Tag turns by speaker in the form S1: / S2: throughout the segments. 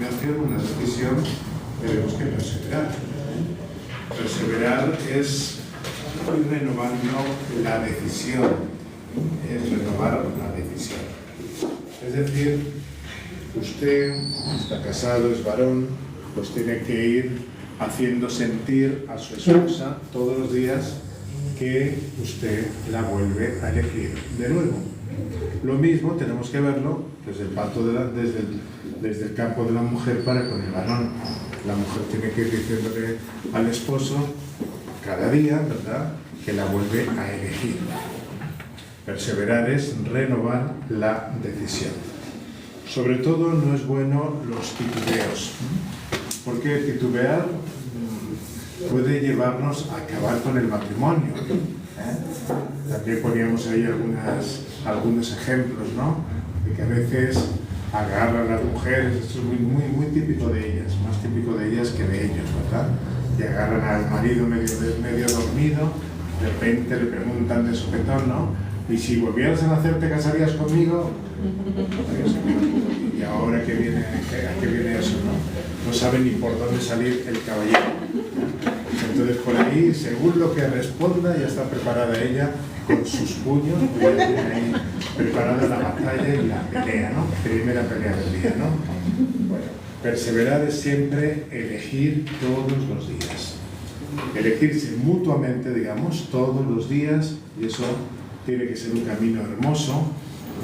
S1: Una decisión tenemos que perseverar. Perseverar es ir renovando la decisión, es renovar la decisión. Es decir, usted está casado, es varón, pues tiene que ir haciendo sentir a su esposa todos los días que usted la vuelve a elegir de nuevo. Lo mismo tenemos que verlo desde el campo de la mujer para con el varón. La mujer tiene que ir diciéndole al esposo cada día, ¿verdad?, que la vuelve a elegir. Perseverar es renovar la decisión. Sobre todo no es bueno los titubeos, porque titubear puede llevarnos a acabar con el matrimonio. También poníamos ahí algunos ejemplos, ¿no?, de que a veces agarran a las mujeres, esto es muy típico de ellas, más típico de ellas que de ellos, ¿verdad? Y agarran al marido medio dormido, de repente le preguntan de sopetón, ¿no? Y si volvieras a nacer, ¿te casarías conmigo? Y ahora ¿a qué viene eso, no? No sabe ni por dónde salir el caballero. Entonces por ahí, según lo que responda, ya está preparada ella con sus puños, ya tiene ahí preparada la batalla y la pelea, ¿no? Primera pelea del día, ¿no? Bueno, perseverar es siempre elegir todos los días. Elegirse mutuamente, digamos, todos los días, y eso tiene que ser un camino hermoso,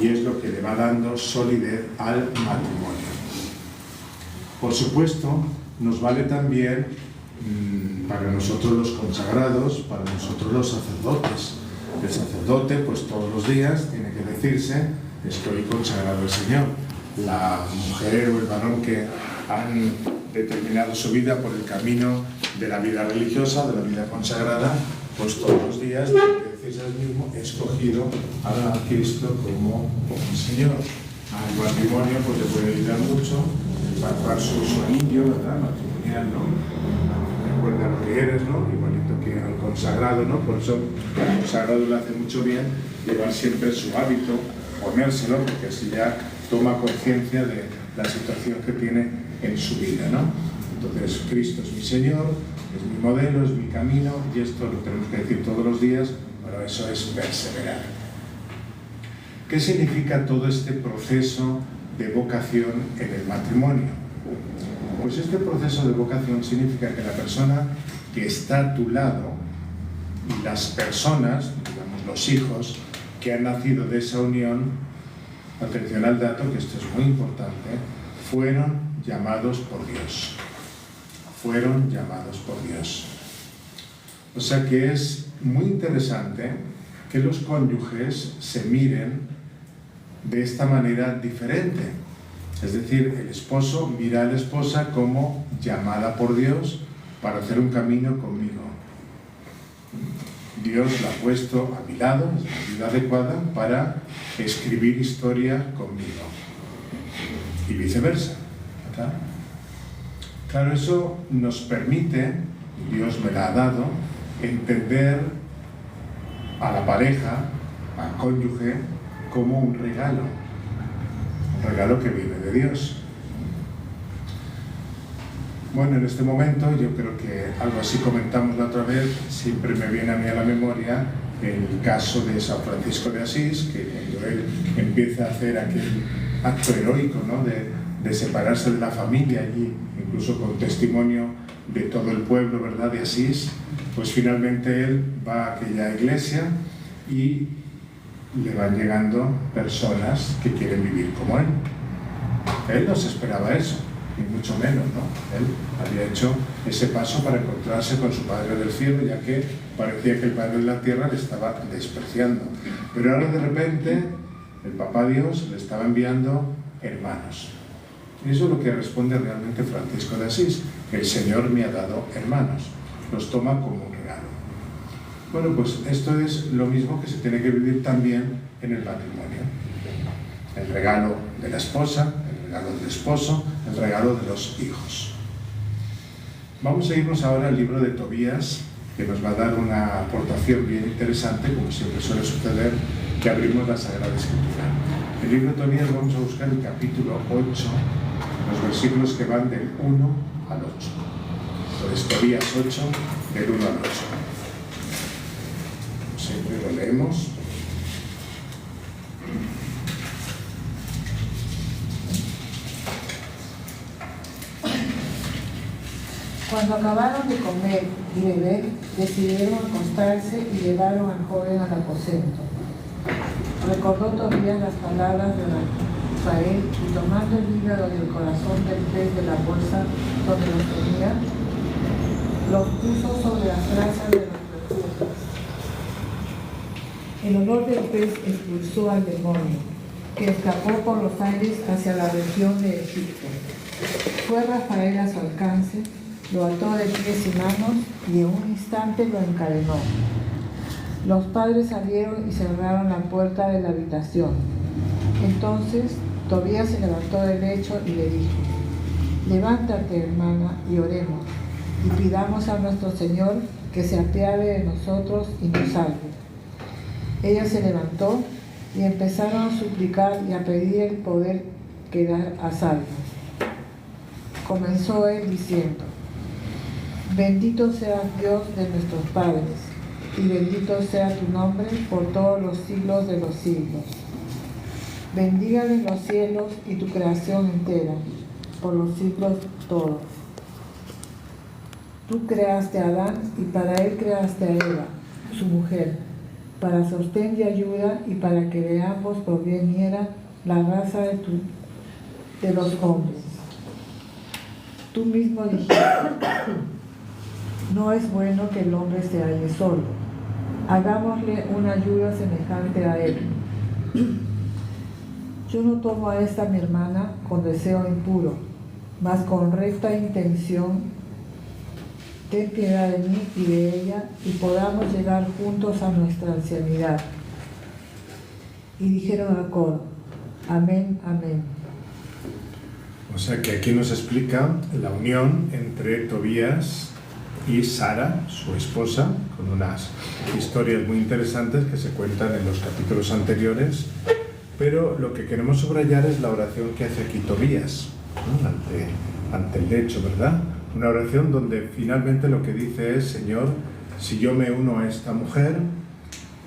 S1: y es lo que le va dando solidez al matrimonio. Por supuesto, nos vale también para nosotros los consagrados, para nosotros los sacerdotes. El sacerdote, pues todos los días tiene que decirse: estoy consagrado al Señor. La mujer o el varón que han determinado su vida por el camino de la vida religiosa, de la vida consagrada, pues todos los días tiene que decirse al mismo: he escogido a Cristo como Señor. Al matrimonio pues le puede ayudar mucho el palpar su anillo, ¿verdad?, matrimonial, ¿no? Recuerda lo que eres, ¿no? Igualito que al consagrado, ¿no? Por eso al consagrado le hace mucho bien llevar siempre su hábito, ponérselo, porque así ya toma conciencia de la situación que tiene en su vida, ¿no? Entonces, Cristo es mi Señor, es mi modelo, es mi camino, y esto lo tenemos que decir todos los días. Bueno, eso es perseverar. ¿Qué significa todo este proceso de vocación en el matrimonio? Pues este proceso de vocación significa que la persona que está a tu lado y las personas, digamos los hijos, que han nacido de esa unión, atención al dato, que esto es muy importante, fueron llamados por Dios. Fueron llamados por Dios. O sea que es muy interesante que los cónyuges se miren de esta manera diferente. Es decir, el esposo mira a la esposa como llamada por Dios para hacer un camino conmigo. Dios la ha puesto a mi lado, es la vida adecuada para escribir historia conmigo. Y viceversa, ¿verdad? Claro, eso nos permite, Dios me la ha dado, entender a la pareja, al cónyuge, como un regalo que viene de Dios. Bueno, en este momento yo creo que algo así comentamos la otra vez, siempre me viene a mí a la memoria el caso de San Francisco de Asís, que cuando él empieza a hacer aquel acto heroico, ¿no?, de separarse de la familia allí, incluso con testimonio de todo el pueblo, ¿verdad?, de Asís, pues finalmente él va a aquella iglesia y le van llegando personas que quieren vivir como él. Él no se esperaba eso, ni mucho menos, ¿no? Él había hecho ese paso para encontrarse con su Padre del cielo, ya que parecía que el Padre de la tierra le estaba despreciando. Pero ahora de repente el Papá Dios le estaba enviando hermanos. Y eso es lo que responde realmente Francisco de Asís: el Señor me ha dado hermanos. Los toma como un regalo. Bueno, pues esto es lo mismo que se tiene que vivir también en el matrimonio. El regalo de la esposa, el regalo del esposo, el regalo de los hijos. Vamos a irnos ahora al libro de Tobías, que nos va a dar una aportación bien interesante, como siempre suele suceder, que abrimos la Sagrada Escritura. El libro de Tobías vamos a buscar el capítulo 8 los versículos que van del 1 al 8. Entonces, Tobías 8, del 1 al 8. Siempre lo leemos.
S2: Cuando acabaron de comer y beber, decidieron acostarse y llevaron al joven al aposento. Recordó Tobías las palabras de Rafael y tomando el hígado y el corazón del pez de la bolsa donde los tenía, los puso sobre las brasas de los perfumes. El olor del pez expulsó al demonio, que escapó por los aires hacia la región de Egipto. Fue Rafael a su alcance, lo ató de pies y manos y en un instante lo encadenó. Los padres salieron y cerraron la puerta de la habitación. Entonces Tobías se levantó del lecho y le dijo: levántate, hermana, y oremos, y pidamos a nuestro Señor que se apiade de nosotros y nos salve. Ella se levantó y empezaron a suplicar y a pedir el poder quedar a salvo. Comenzó él diciendo: bendito seas Dios de nuestros padres, y bendito sea tu nombre por todos los siglos de los siglos. Bendígale los cielos y tu creación entera, por los siglos todos. Tú creaste a Adán y para él creaste a Eva, su mujer, para sostén y ayuda y para que de ambos proviniera la raza de los hombres. Tú mismo dijiste: no es bueno que el hombre se halle solo. Hagámosle una ayuda semejante a él. Yo no tomo a esta mi hermana con deseo impuro, mas con recta intención. Ten piedad de mí y de ella, y podamos llegar juntos a nuestra ancianidad. Y dijeron a coro: amén, amén.
S1: O sea que aquí nos explica la unión entre Tobías y Sara, su esposa, con unas historias muy interesantes que se cuentan en los capítulos anteriores, pero lo que queremos subrayar es la oración que hace aquí Tobías, ¿no? ante el lecho, ¿verdad? Una oración donde finalmente lo que dice es: Señor, si yo me uno a esta mujer,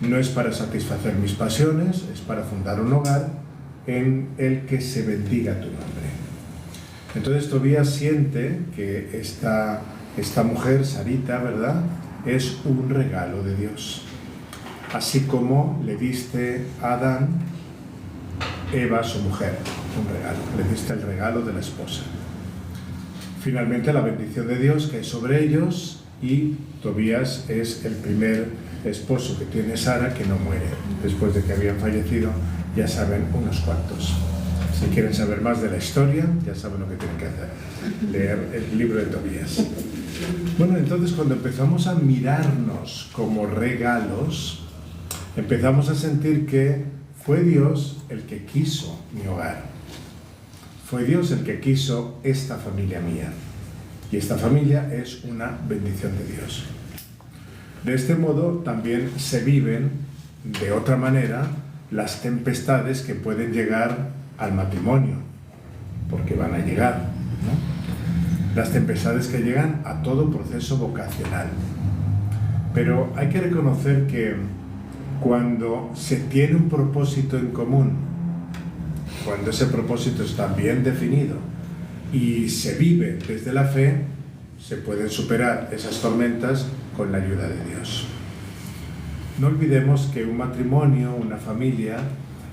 S1: no es para satisfacer mis pasiones, es para fundar un hogar en el que se bendiga tu nombre. Entonces Tobías siente que esta mujer, Sarita, ¿verdad?, es un regalo de Dios. Así como le diste a Adán, Eva, su mujer, un regalo. Le diste el regalo de la esposa. Finalmente la bendición de Dios que es sobre ellos, y Tobías es el primer esposo que tiene Sara que no muere. Después de que habían fallecido, ya saben unos cuantos. Si quieren saber más de la historia, ya saben lo que tienen que hacer: leer el libro de Tobías. Bueno, entonces cuando empezamos a mirarnos como regalos, empezamos a sentir que fue Dios el que quiso mi hogar. Fue Dios el que quiso esta familia mía. Y esta familia es una bendición de Dios. De este modo también se viven de otra manera las tempestades que pueden llegar al matrimonio, porque van a llegar, ¿no? Las tempestades que llegan a todo proceso vocacional. Pero hay que reconocer que cuando se tiene un propósito en común, cuando ese propósito está bien definido y se vive desde la fe, se pueden superar esas tormentas con la ayuda de Dios. No olvidemos que un matrimonio, una familia,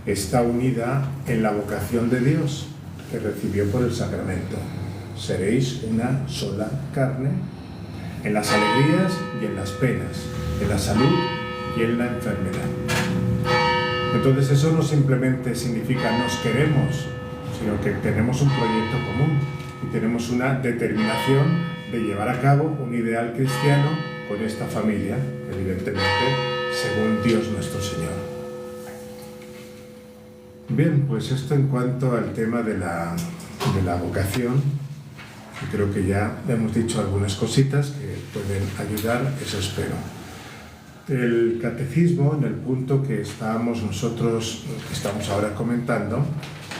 S1: está unida en la vocación de Dios que recibió por el sacramento. Seréis una sola carne, en las alegrías y en las penas, en la salud y en la enfermedad. Entonces eso no simplemente significa nos queremos, sino que tenemos un proyecto común y tenemos una determinación de llevar a cabo un ideal cristiano con esta familia, evidentemente según Dios nuestro Señor. Bien, pues esto en cuanto al tema de la vocación. Creo que ya hemos dicho algunas cositas que pueden ayudar, eso espero. El catecismo, en el punto que estamos ahora comentando,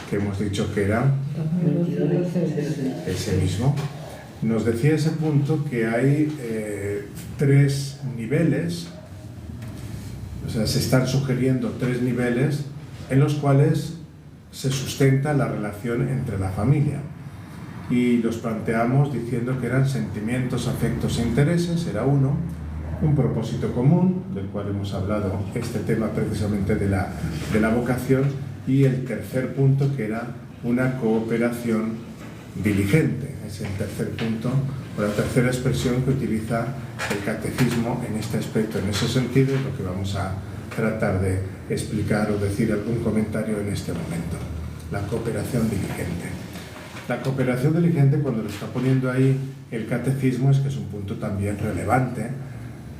S1: que hemos dicho que era Ese mismo. Nos decía ese punto que hay 3 niveles, o sea, se están sugiriendo 3 niveles en los cuales se sustenta la relación entre la familia. Y los planteamos diciendo que eran sentimientos, afectos e intereses, era uno, un propósito común, del cual hemos hablado este tema precisamente de la vocación, y el tercer punto que era una cooperación diligente. Es el tercer punto, o la tercera expresión que utiliza el catecismo en este aspecto. En ese sentido es lo que vamos a tratar de explicar o decir algún comentario en este momento. La cooperación diligente. La cooperación diligente, cuando lo está poniendo ahí el catecismo, es que es un punto también relevante,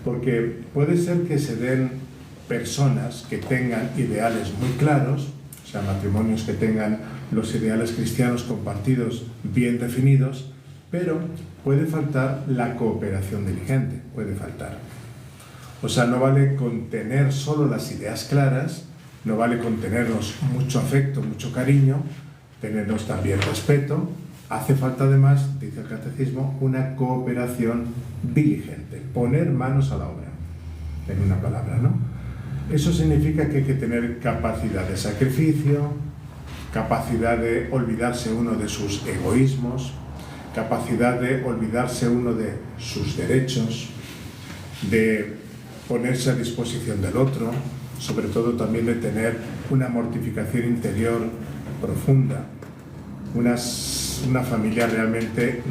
S1: porque puede ser que se den personas que tengan ideales muy claros, o sea, matrimonios que tengan los ideales cristianos compartidos bien definidos, pero puede faltar la cooperación diligente, puede faltar. O sea, no vale con tener solo las ideas claras, no vale con tenernos mucho afecto, mucho cariño, tenernos también respeto. Hace falta además, dice el catecismo, una cooperación diligente, poner manos a la obra, en una palabra, ¿no? Eso significa que hay que tener capacidad de sacrificio, capacidad de olvidarse uno de sus egoísmos, capacidad de olvidarse uno de sus derechos, de ponerse a disposición del otro, sobre todo también de tener una mortificación interior profunda. Una familia realmente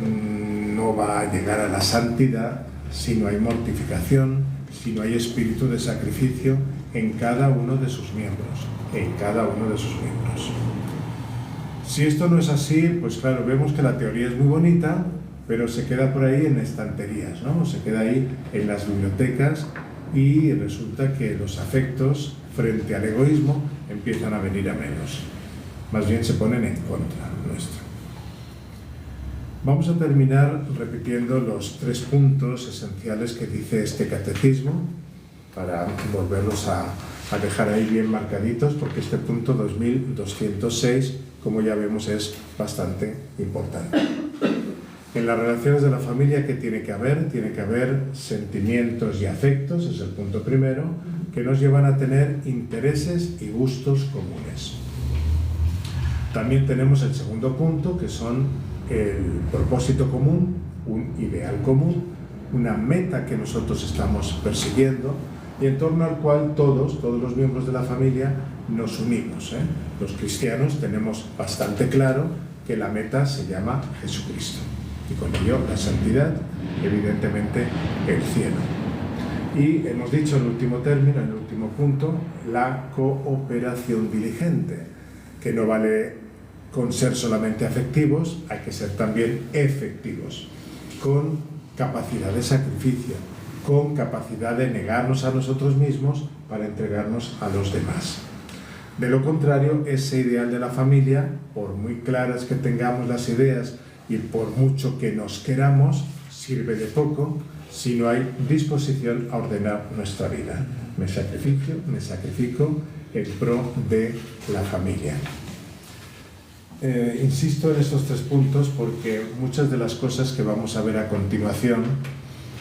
S1: no va a llegar a la santidad si no hay mortificación, si no hay espíritu de sacrificio en cada uno de sus miembros, en cada uno de sus miembros. Si esto no es así, pues claro, vemos que la teoría es muy bonita, pero se queda por ahí en estanterías, ¿no? Se queda ahí en las bibliotecas y resulta que los afectos frente al egoísmo empiezan a venir a menos. Más bien se ponen en contra nuestra. Vamos a terminar repitiendo los 3 puntos esenciales que dice este catecismo para volverlos a dejar ahí bien marcaditos, porque este punto 2206, como ya vemos, es bastante importante. En las relaciones de la familia, ¿qué tiene que haber? Tiene que haber sentimientos y afectos, es el punto primero, que nos llevan a tener intereses y gustos comunes. También tenemos el segundo punto, que son el propósito común, un ideal común, una meta que nosotros estamos persiguiendo y en torno al cual todos los miembros de la familia nos unimos. Los cristianos tenemos bastante claro que la meta se llama Jesucristo y con ello la santidad, evidentemente el cielo. Y hemos dicho en el último término, en el último punto, la cooperación diligente, que no vale con ser solamente afectivos, hay que ser también efectivos, con capacidad de sacrificio, con capacidad de negarnos a nosotros mismos para entregarnos a los demás. De lo contrario, ese ideal de la familia, por muy claras que tengamos las ideas y por mucho que nos queramos, sirve de poco si no hay disposición a ordenar nuestra vida. Me sacrifico en pro de la familia. Insisto en estos 3 puntos porque muchas de las cosas que vamos a ver a continuación,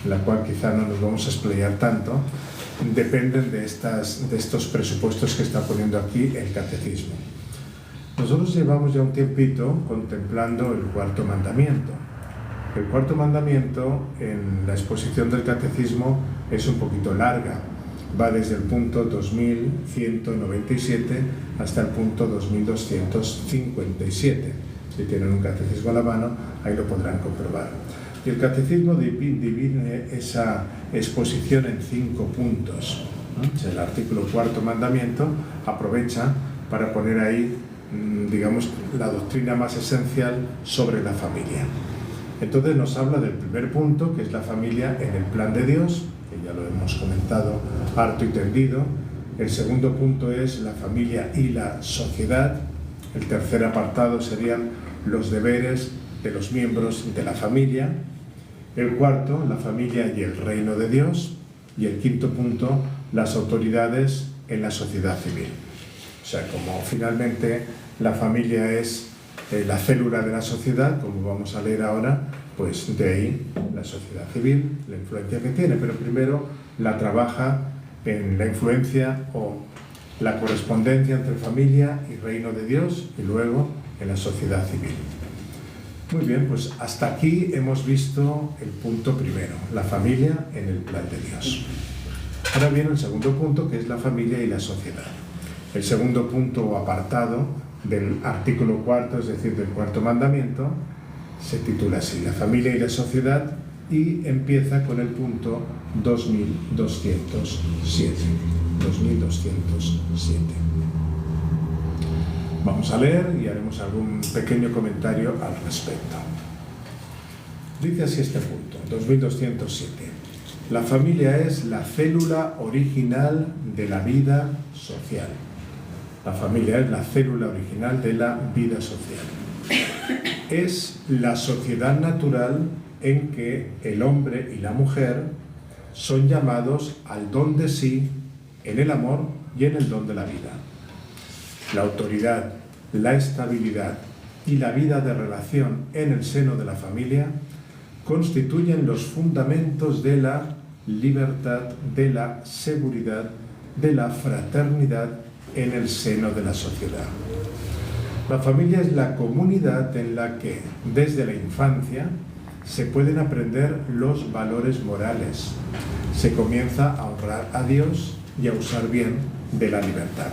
S1: en la cual quizá no nos vamos a explayar tanto, dependen de estos presupuestos que está poniendo aquí el catecismo. Nosotros llevamos ya un tiempito contemplando el 4.º mandamiento. El 4.º mandamiento en la exposición del catecismo es un poquito larga. Va desde el punto 2197 hasta el punto 2257. Si tienen un catecismo a la mano, ahí lo podrán comprobar. Y el catecismo divide esa exposición en 5 puntos. El artículo 4.º mandamiento aprovecha para poner ahí, digamos, la doctrina más esencial sobre la familia. Entonces nos habla del primer punto, que es la familia en el plan de Dios, que ya lo hemos comentado harto y tendido. El segundo punto es la familia y la sociedad. El tercer apartado serían los deberes de los miembros de la familia. El cuarto, la familia y el reino de Dios. Y el quinto punto, las autoridades en la sociedad civil. O sea, como finalmente la familia es la célula de la sociedad, como vamos a leer ahora, pues de ahí la sociedad civil, la influencia que tiene, pero primero la trabaja en la influencia o la correspondencia entre familia y reino de Dios y luego en la sociedad civil. Muy bien, pues hasta aquí hemos visto el punto primero, la familia en el plan de Dios. Ahora viene el segundo punto, que es la familia y la sociedad. El segundo punto o apartado del artículo 4, es decir, del cuarto mandamiento, se titula así, la familia y la sociedad, y empieza con el punto 2207. 2207. Vamos a leer y haremos algún pequeño comentario al respecto. Dice así este punto, 2207. La familia es la célula original de la vida social. La familia es la célula original de la vida social. Es la sociedad natural en que el hombre y la mujer son llamados al don de sí en el amor y en el don de la vida. La autoridad, la estabilidad y la vida de relación en el seno de la familia constituyen los fundamentos de la libertad, de la seguridad, de la fraternidad en el seno de la sociedad. La familia es la comunidad en la que, desde la infancia, se pueden aprender los valores morales. Se comienza a honrar a Dios y a usar bien de la libertad.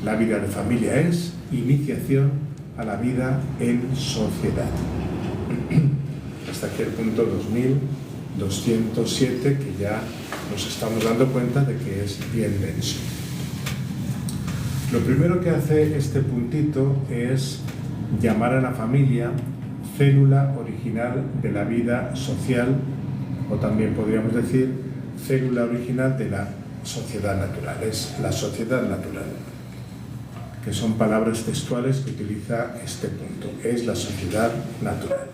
S1: La vida de familia es iniciación a la vida en sociedad. Hasta aquí el punto 2207, que ya nos estamos dando cuenta de que es bien denso. Lo primero que hace este puntito es llamar a la familia célula original de la vida social, o también podríamos decir célula original de la sociedad natural. Es la sociedad natural, que son palabras textuales que utiliza este punto. Es la sociedad natural,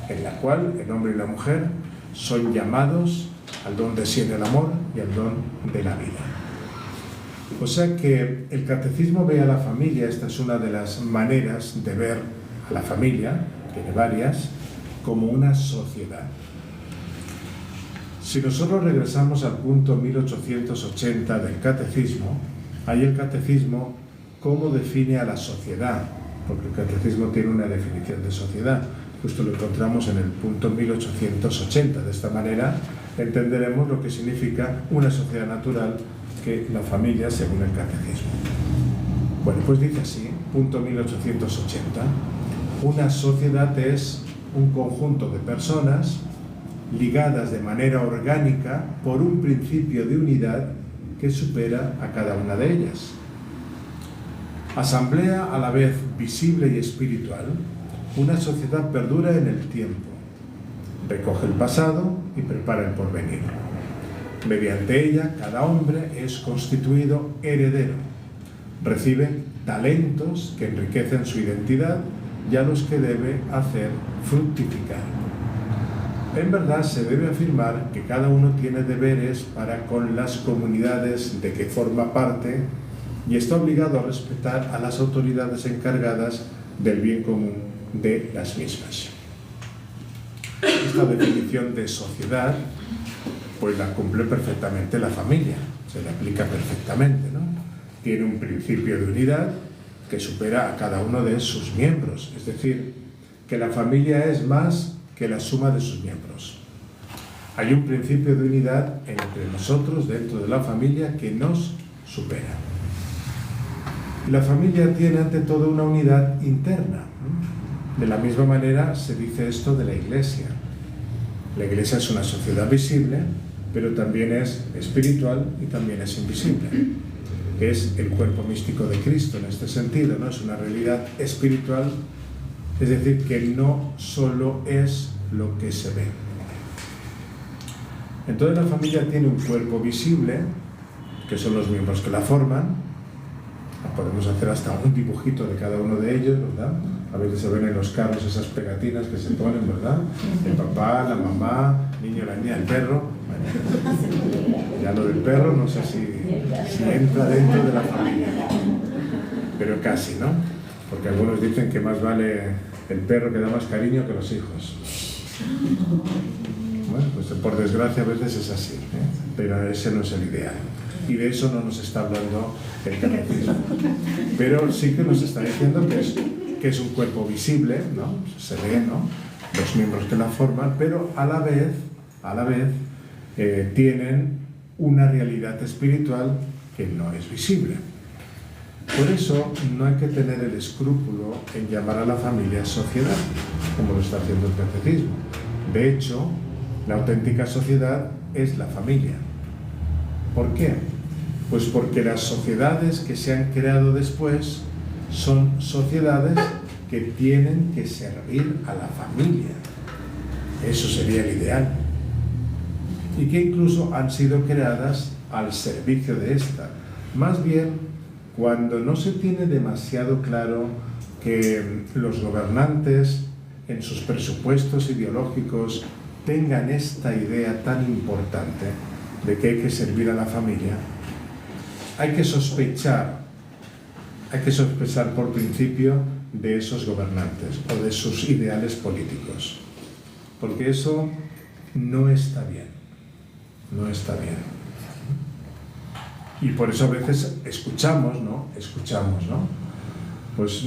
S1: en la cual el hombre y la mujer son llamados al don de sí en el amor y al don de la vida. O sea que el catecismo ve a la familia, esta es una de las maneras de ver a la familia, tiene varias, como una sociedad. Si nosotros regresamos al punto 1880 del catecismo, ahí el catecismo, ¿cómo define a la sociedad? Porque el catecismo tiene una definición de sociedad. Justo lo encontramos en el punto 1880. De esta manera entenderemos lo que significa una sociedad natural, que la familia según el catecismo. Bueno, pues dice así, punto 1880, una sociedad es un conjunto de personas ligadas de manera orgánica por un principio de unidad que supera a cada una de ellas. Asamblea a la vez visible y espiritual, una sociedad perdura en el tiempo, recoge el pasado y prepara el porvenir. Mediante ella, cada hombre es constituido heredero, recibe talentos que enriquecen su identidad y a los que debe hacer fructificar. En verdad, se debe afirmar que cada uno tiene deberes para con las comunidades de que forma parte y está obligado a respetar a las autoridades encargadas del bien común de las mismas. Esta definición de sociedad pues la cumple perfectamente la familia, se le aplica perfectamente, ¿no? Tiene un principio de unidad que supera a cada uno de sus miembros, es decir, que la familia es más que la suma de sus miembros. Hay un principio de unidad entre nosotros dentro de la familia que nos supera. Y la familia tiene ante todo una unidad interna. De la misma manera se dice esto de la Iglesia. La Iglesia es una sociedad visible, pero también es espiritual y también es invisible. Es el cuerpo místico de Cristo en este sentido, ¿no? Es una realidad espiritual, es decir, que no solo es lo que se ve. Entonces la familia tiene un cuerpo visible, que son los miembros que la forman. Podemos hacer hasta un dibujito de cada uno de ellos, ¿verdad? A veces se ven en los carros esas pegatinas que se ponen, ¿verdad? El papá, la mamá, el niño, la niña, el perro. Ya lo del perro no sé si entra dentro de la familia, pero casi, ¿no? Porque algunos dicen que más vale el perro que da más cariño que los hijos. Bueno, pues por desgracia a veces es así, pero ese no es el ideal. Y de eso no nos está hablando el catecismo. Pero sí que nos está diciendo que es un cuerpo visible, ¿no? Se ve, ¿no?, los miembros que la forman, pero a la vez tienen una realidad espiritual que no es visible. Por eso no hay que tener el escrúpulo en llamar a la familia sociedad, como lo está haciendo el catecismo. De hecho, la auténtica sociedad es la familia. ¿Por qué? Pues porque las sociedades que se han creado después son sociedades que tienen que servir a la familia. Eso sería el ideal. Y que incluso han sido creadas al servicio de esta. Más bien, cuando no se tiene demasiado claro que los gobernantes en sus presupuestos ideológicos tengan esta idea tan importante de que hay que servir a la familia, hay que sospechar por principio de esos gobernantes o de sus ideales políticos, porque eso no está bien, no está bien. Y por eso a veces escuchamos, ¿no? Pues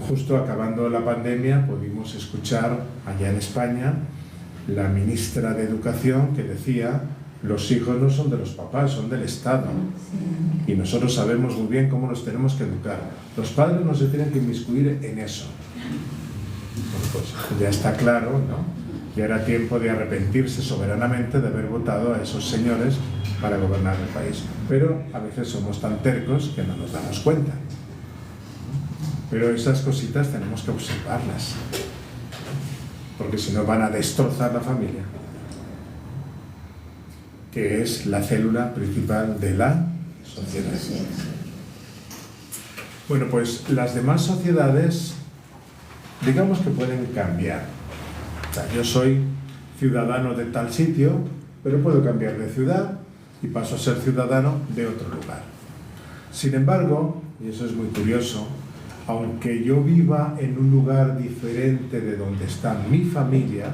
S1: justo acabando la pandemia pudimos escuchar allá en España la ministra de Educación que decía: los hijos no son de los papás, son del Estado. Y nosotros sabemos muy bien cómo los tenemos que educar. Los padres no se tienen que inmiscuir en eso. Bueno, pues ya está claro, ¿no? Ya era tiempo de arrepentirse soberanamente de haber votado a esos señores para gobernar el país. Pero a veces somos tan tercos que no nos damos cuenta. Pero esas cositas tenemos que observarlas, porque si no van a destrozar la familia, que es la célula principal de la sociedad. Bueno, pues las demás sociedades, digamos que pueden cambiar. O sea, yo soy ciudadano de tal sitio, pero puedo cambiar de ciudad y paso a ser ciudadano de otro lugar. Sin embargo, y eso es muy curioso, aunque yo viva en un lugar diferente de donde está mi familia,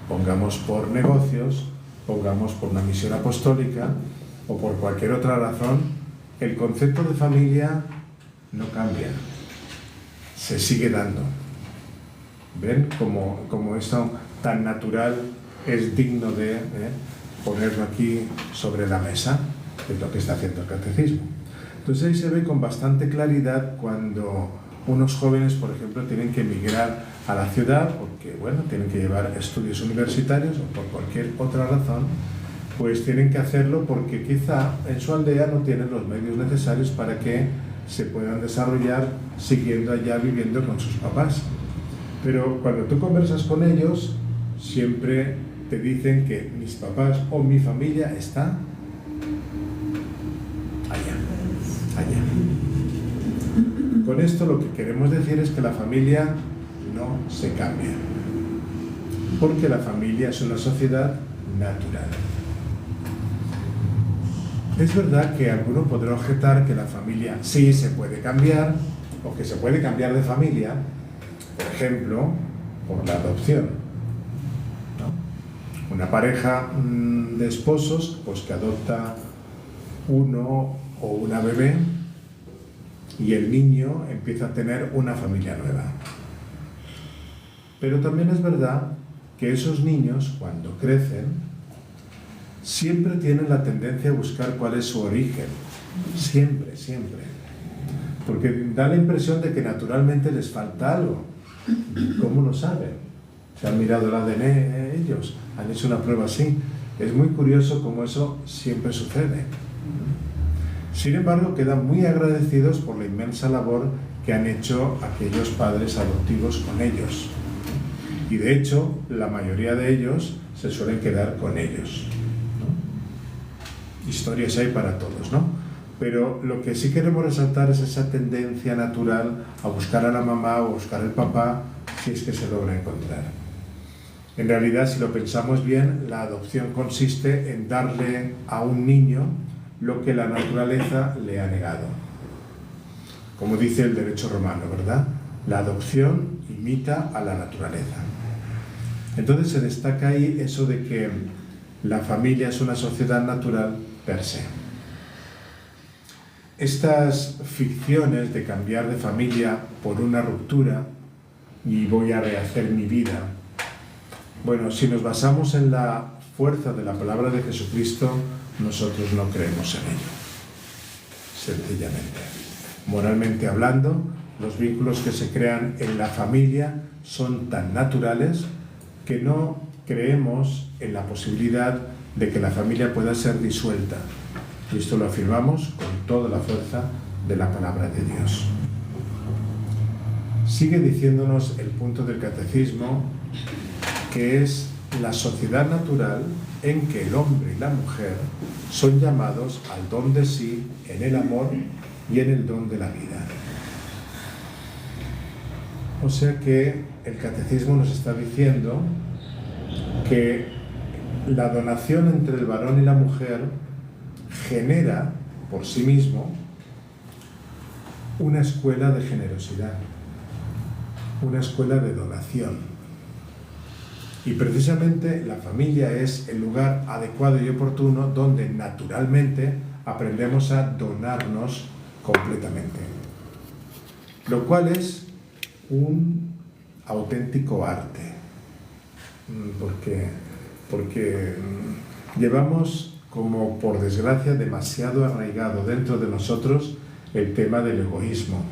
S1: pongamos por negocios, pongamos por una misión apostólica o por cualquier otra razón, el concepto de familia no cambia, se sigue dando. ¿Ven cómo esto tan natural es digno de ponerlo aquí sobre la mesa? Es lo que está haciendo el catecismo. Entonces ahí se ve con bastante claridad cuando unos jóvenes, por ejemplo, tienen que emigrar a la ciudad porque, bueno, tienen que llevar estudios universitarios o por cualquier otra razón, pues tienen que hacerlo porque quizá en su aldea no tienen los medios necesarios para que se puedan desarrollar siguiendo allá viviendo con sus papás. Pero cuando tú conversas con ellos, siempre te dicen que mis papás o mi familia está allá. Con esto lo que queremos decir es que la familia no se cambia, porque la familia es una sociedad natural. Es verdad que alguno podrá objetar que la familia sí se puede cambiar, o que se puede cambiar de familia, por ejemplo, por la adopción, ¿no? Una pareja de esposos pues que adopta uno o una bebé y el niño empieza a tener una familia nueva. Pero también es verdad que esos niños, cuando crecen, siempre tienen la tendencia a buscar cuál es su origen. Siempre. Porque da la impresión de que naturalmente les falta algo. ¿Cómo lo saben? Se han mirado el ADN ellos, han hecho una prueba así. Es muy curioso cómo eso siempre sucede. Sin embargo, quedan muy agradecidos por la inmensa labor que han hecho aquellos padres adoptivos con ellos. Y de hecho, la mayoría de ellos se suelen quedar con ellos, ¿no? Historias hay para todos, ¿no? Pero lo que sí queremos resaltar es esa tendencia natural a buscar a la mamá o a buscar al papá si es que se logra encontrar. En realidad, si lo pensamos bien, la adopción consiste en darle a un niño lo que la naturaleza le ha negado. como dice el derecho romano, ¿verdad? La adopción imita a la naturaleza. Entonces se destaca ahí eso de que la familia es una sociedad natural per se. Estas ficciones de cambiar de familia por una ruptura y voy a rehacer mi vida, bueno, si nos basamos en la fuerza de la palabra de Jesucristo, nosotros no creemos en ello, sencillamente. Moralmente hablando, los vínculos que se crean en la familia son tan naturales que no creemos en la posibilidad de que la familia pueda ser disuelta. Y esto lo afirmamos con toda la fuerza de la palabra de Dios. Sigue diciéndonos el punto del catecismo, que es la sociedad natural en que el hombre y la mujer son llamados al don de sí en el amor y en el don de la vida. O sea que el catecismo nos está diciendo que la donación entre el varón y la mujer genera por sí mismo una escuela de generosidad, una escuela de donación. Y precisamente la familia es el lugar adecuado y oportuno donde naturalmente aprendemos a donarnos completamente. Lo cual es un auténtico arte. Porque llevamos, como por desgracia, demasiado arraigado dentro de nosotros el tema del egoísmo.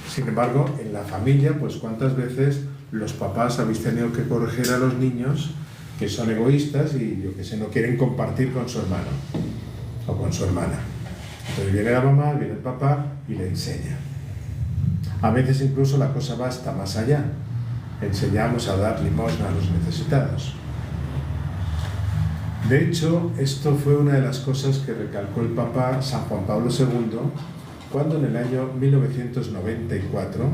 S1: Sin embargo, en la familia, pues cuántas veces los papás habéis tenido que corregir a los niños que son egoístas y, yo que sé, no quieren compartir con su hermano o con su hermana. Entonces viene la mamá, viene el papá y le enseña. A veces incluso la cosa va hasta más allá. Enseñamos a dar limosna a los necesitados. De hecho, esto fue una de las cosas que recalcó el Papa San Juan Pablo II cuando en el año 1994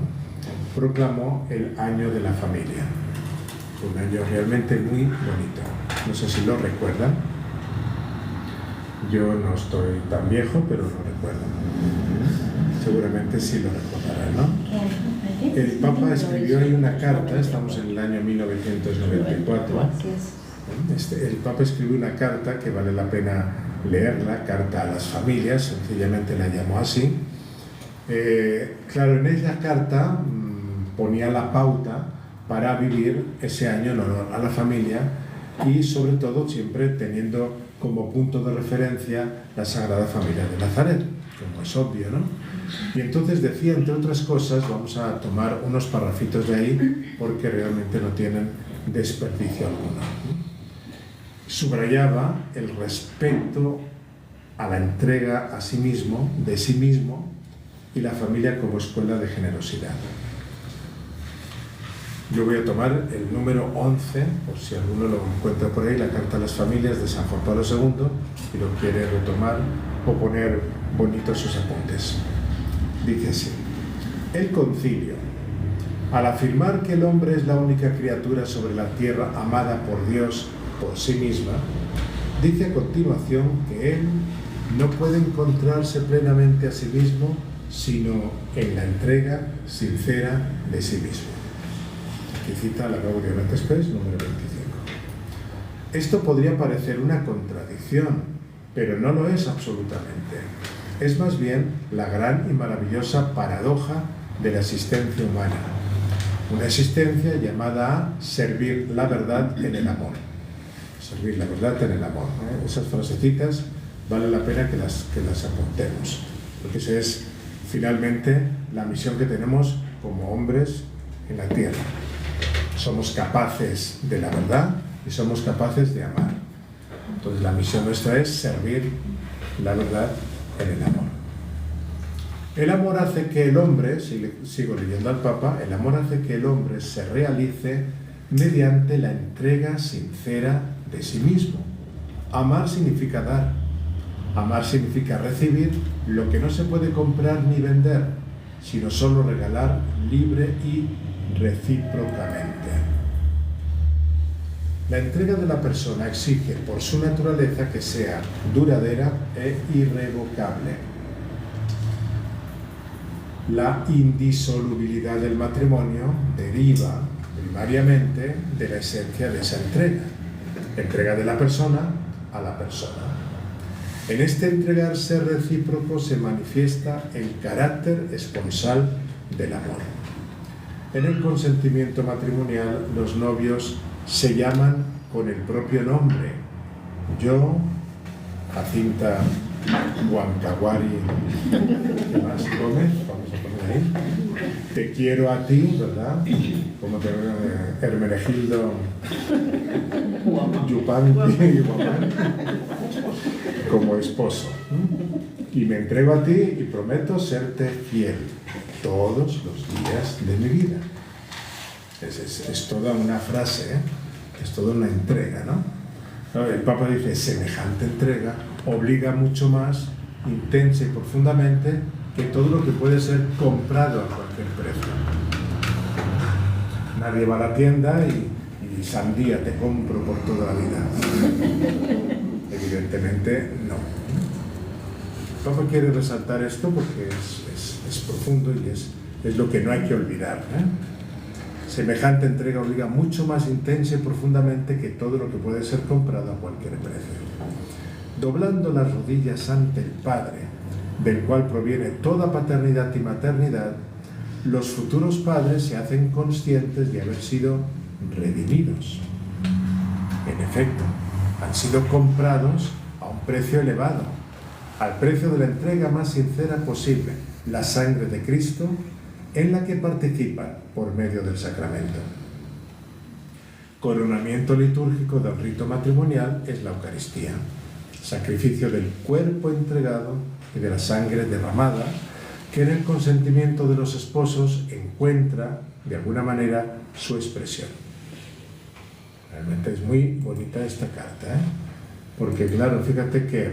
S1: proclamó el Año de la Familia. Un año realmente muy bonito. No sé si lo recuerdan. Yo no estoy tan viejo, pero lo recuerdo. Seguramente sí lo recordarán, ¿no? El Papa escribió ahí una carta, estamos en el año 1994. El Papa escribió una carta que vale la pena leerla, carta a las familias, sencillamente la llamó así. Claro, en esa carta ponía la pauta para vivir ese año en honor a la familia y sobre todo siempre teniendo como punto de referencia la Sagrada Familia de Nazaret, como es obvio, ¿no? Y entonces decía, entre otras cosas, vamos a tomar unos parrafitos de ahí porque realmente no tienen desperdicio alguno. Subrayaba el respeto a la entrega a sí mismo, de sí mismo, y la familia como escuela de generosidad. Yo voy a tomar el número 11, por si alguno lo encuentra por ahí, la Carta a las Familias de San Juan Pablo II, y lo quiere retomar o poner bonitos sus apuntes. Dice así: el concilio, al afirmar que el hombre es la única criatura sobre la tierra amada por Dios por sí misma, dice a continuación que él no puede encontrarse plenamente a sí mismo sino en la entrega sincera de sí mismo. Aquí cita la Gaudium et Spes, número 25. Esto podría parecer una contradicción, pero no lo es absolutamente. Es más bien la gran y maravillosa paradoja de la existencia humana. Una existencia llamada a servir la verdad en el amor. Servir la verdad en el amor. Esas frasecitas vale la pena que las apuntemos, porque esa es finalmente la misión que tenemos como hombres en la tierra. Somos capaces de la verdad y somos capaces de amar. Entonces la misión nuestra es servir la verdad en el amor. El amor hace que el hombre, sigo leyendo al Papa, el amor hace que el hombre se realice mediante la entrega sincera de sí mismo. Amar significa dar. Amar significa recibir lo que no se puede comprar ni vender, sino solo regalar libre y recíprocamente. La entrega de la persona exige por su naturaleza que sea duradera e irrevocable. La indisolubilidad del matrimonio deriva primariamente de la esencia de esa entrega de la persona a la persona. En este entregarse recíproco se manifiesta el carácter esponsal del amor. En el consentimiento matrimonial, los novios se llaman con el propio nombre. Yo, Jacinta Huancahuari, ¿qué más? Gómez, vamos a poner ahí. Te quiero a ti, ¿verdad? Como te Hermenegildo Yupanqui y Guamán, como esposo. Y me entrego a ti y prometo serte fiel todos los días de mi vida. Es toda una frase, ¿eh? Es toda una entrega, ¿no? El Papa dice, semejante entrega obliga mucho más, intensa y profundamente, que todo lo que puede ser comprado a cualquier precio. Nadie va a la tienda y sandía te compro por toda la vida. Evidentemente no. El Papa quiere resaltar esto porque es profundo y es lo que no hay que olvidar, ¿eh? Semejante entrega obliga mucho más intensa y profundamente que todo lo que puede ser comprado a cualquier precio. Doblando las rodillas ante el Padre, del cual proviene toda paternidad y maternidad, los futuros padres se hacen conscientes de haber sido redimidos. En efecto, han sido comprados a un precio elevado, al precio de la entrega más sincera posible, la sangre de Cristo, en la que participan por medio del sacramento. Coronamiento litúrgico del rito matrimonial es la Eucaristía, sacrificio del cuerpo entregado y de la sangre derramada, que en el consentimiento de los esposos encuentra, de alguna manera, su expresión. Realmente es muy bonita esta carta, ¿eh? Porque, claro, fíjate que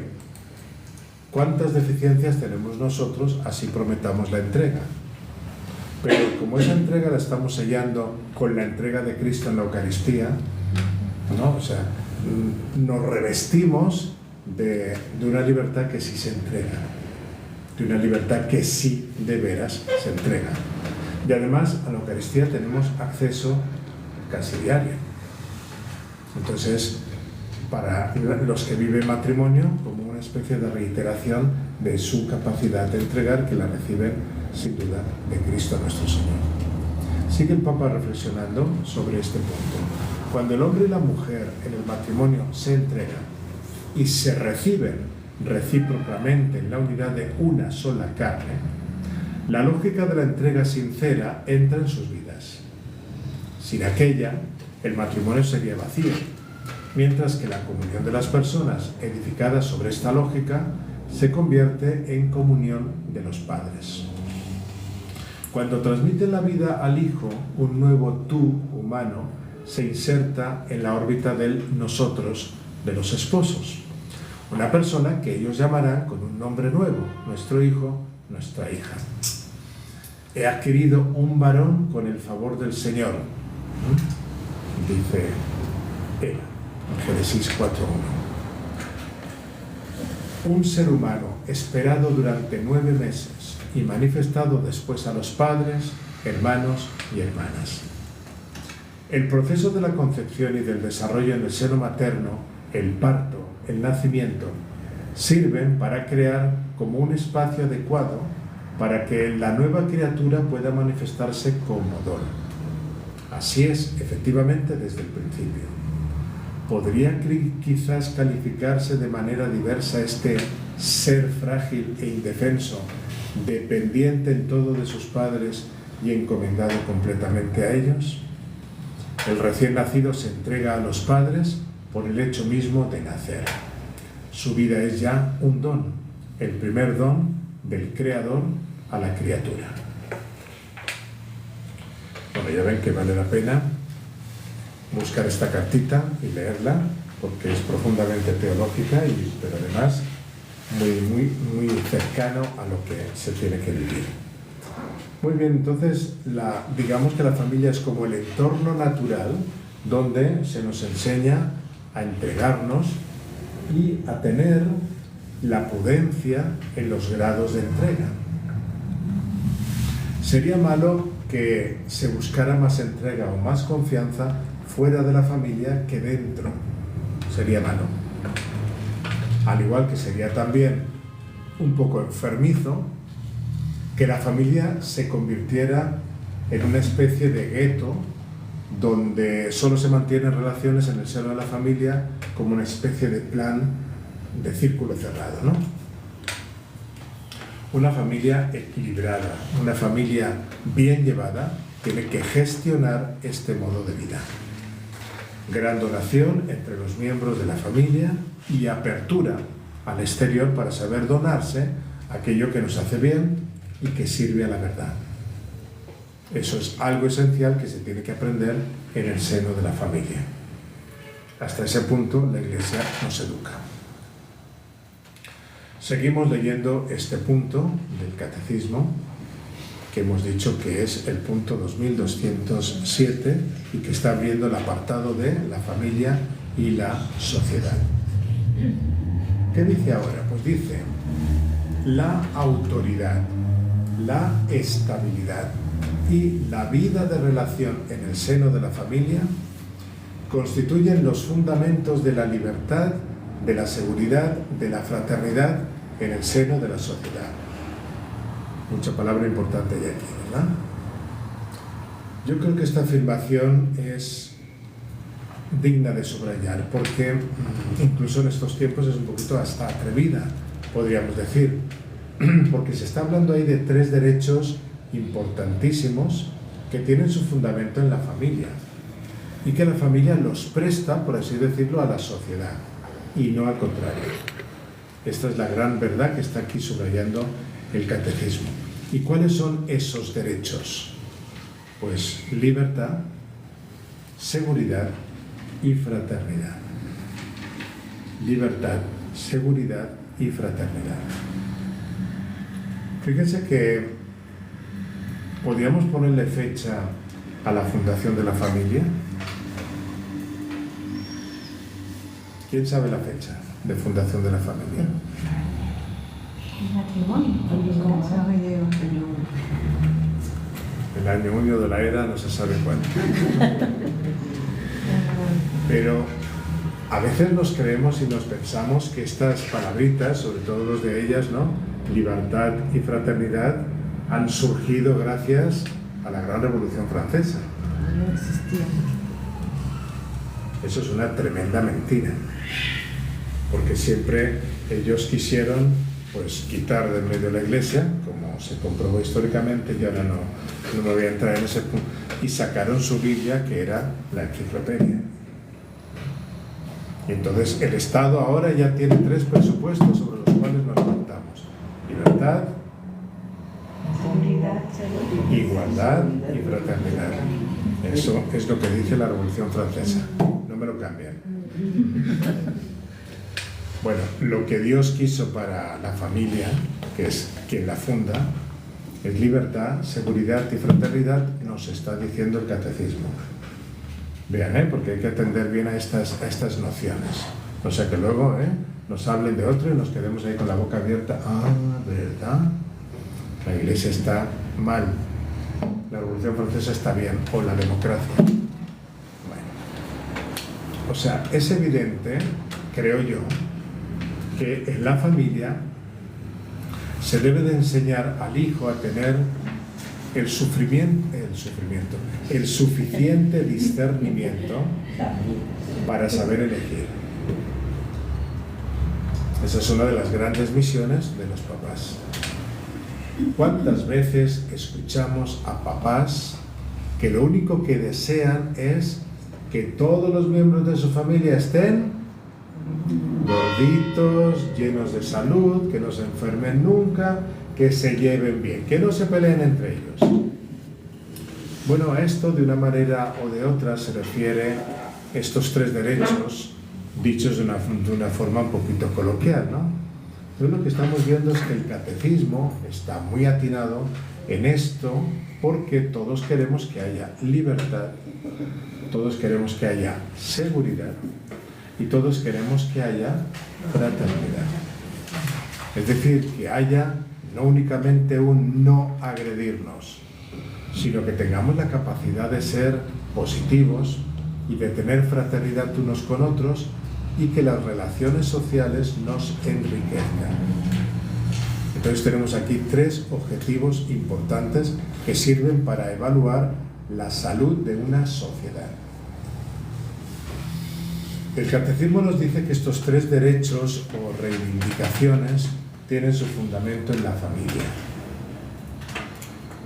S1: cuántas deficiencias tenemos nosotros, así prometamos la entrega. Pero como esa entrega la estamos sellando con la entrega de Cristo en la Eucaristía, ¿no? O sea, nos revestimos de una libertad que sí se entrega, de una libertad que sí de veras se entrega. Y además a la Eucaristía tenemos acceso casi diario. Entonces, para los que viven matrimonio, como una especie de reiteración de su capacidad de entregar, que la reciben sin duda de Cristo nuestro Señor. Sigue el Papa reflexionando sobre este punto. Cuando el hombre y la mujer en el matrimonio se entregan y se reciben recíprocamente en la unidad de una sola carne, la lógica de la entrega sincera entra en sus vidas. Sin aquella, el matrimonio sería vacío, mientras que la comunión de las personas edificadas sobre esta lógica se convierte en comunión de los padres. Cuando transmite la vida al Hijo, un nuevo tú humano se inserta en la órbita del nosotros de los esposos. Una persona que ellos llamarán con un nombre nuevo, nuestro hijo, nuestra hija. He adquirido un varón con el favor del Señor, dice él, en Génesis 4:1. Un ser humano esperado durante 9 meses y manifestado después a los padres, hermanos y hermanas. El proceso de la concepción y del desarrollo en el seno materno, el parto, el nacimiento, sirven para crear como un espacio adecuado para que la nueva criatura pueda manifestarse como don. Así es, efectivamente, desde el principio. ¿Podría quizás calificarse de manera diversa este ser frágil e indefenso, dependiente en todo de sus padres y encomendado completamente a ellos? El recién nacido se entrega a los padres por el hecho mismo de nacer. Su vida es ya un don, el primer don del Creador a la criatura. Bueno, ya ven que vale la pena buscar esta cartita y leerla, porque es profundamente teológica, pero además muy cercano a lo que se tiene que vivir. Muy bien, entonces digamos que la familia es como el entorno natural donde se nos enseña a entregarnos y a tener la prudencia en los grados de entrega. Sería malo que se buscara más entrega o más confianza fuera de la familia que dentro. Sería malo. Al igual que sería también un poco enfermizo que la familia se convirtiera en una especie de gueto donde solo se mantienen relaciones en el seno de la familia como una especie de plan de círculo cerrado, ¿no? Una familia equilibrada, una familia bien llevada, tiene que gestionar este modo de vida. Gran donación entre los miembros de la familia y apertura al exterior para saber donarse aquello que nos hace bien y que sirve a la verdad. Eso es algo esencial que se tiene que aprender en el seno de la familia. Hasta ese punto la Iglesia nos educa. Seguimos leyendo este punto del Catecismo, que hemos dicho que es el punto 2207 y que está abriendo el apartado de la familia y la sociedad. ¿Qué dice ahora? Pues dice: la autoridad, la estabilidad y la vida de relación en el seno de la familia constituyen los fundamentos de la libertad, de la seguridad, de la fraternidad en el seno de la sociedad. Mucha palabra importante ya aquí, ¿verdad? Yo creo que esta afirmación es digna de subrayar, porque incluso en estos tiempos es un poquito hasta atrevida, podríamos decir, porque se está hablando ahí de 3 derechos importantísimos que tienen su fundamento en la familia y que la familia los presta, por así decirlo, a la sociedad y no al contrario. Esta es la gran verdad que está aquí subrayando el Catecismo. ¿Y cuáles son esos derechos? Pues libertad, seguridad y fraternidad. Libertad, seguridad y fraternidad. Fíjense que podríamos ponerle fecha a la fundación de la familia. ¿Quién sabe la fecha de fundación de la familia? El año 1 de la era, no se sabe cuándo. Pero a veces nos creemos y nos pensamos que estas palabritas, sobre todo dos de ellas, ¿no?, libertad y fraternidad, han surgido gracias a la Gran Revolución Francesa.
S2: No existía.
S1: Eso es una tremenda mentira, porque siempre ellos quisieron, pues, quitar del medio de la Iglesia, como se comprobó históricamente, y ahora no me voy a entrar en ese punto, y sacaron su Biblia, que era la enciclopedia. Y entonces el Estado ahora ya tiene 3 presupuestos sobre los cuales nos levantamos: libertad, igualdad y fraternidad. Eso es lo que dice la Revolución Francesa. No me lo cambian. Bueno, lo que Dios quiso para la familia, que es quien la funda, es libertad, seguridad y fraternidad, nos está diciendo el Catecismo. Vean, porque hay que atender bien a estas nociones. O sea que luego nos hablen de otro y nos quedemos ahí con la boca abierta. Ah, ¿verdad? La Iglesia está mal, la Revolución Francesa está bien, o la democracia. Bueno, o sea, es evidente, creo yo, que en la familia se debe de enseñar al hijo a tener el suficiente discernimiento para saber elegir. Esa es una de las grandes misiones de los papás. ¿Cuántas veces escuchamos a papás que lo único que desean es que todos los miembros de su familia estén gorditos, llenos de salud, que no se enfermen nunca, que se lleven bien, que no se peleen entre ellos? Bueno, a esto de una manera o de otra se refiere estos 3 derechos dichos de una forma un poquito coloquial, ¿no? Entonces lo que estamos viendo es que el Catecismo está muy atinado en esto, porque todos queremos que haya libertad, todos queremos que haya seguridad y todos queremos que haya fraternidad. Es decir, que haya no únicamente un no agredirnos, sino que tengamos la capacidad de ser positivos y de tener fraternidad unos con otros y que las relaciones sociales nos enriquezcan. Entonces tenemos aquí 3 objetivos importantes que sirven para evaluar la salud de una sociedad. El Catecismo nos dice que estos 3 derechos o reivindicaciones tienen su fundamento en la familia.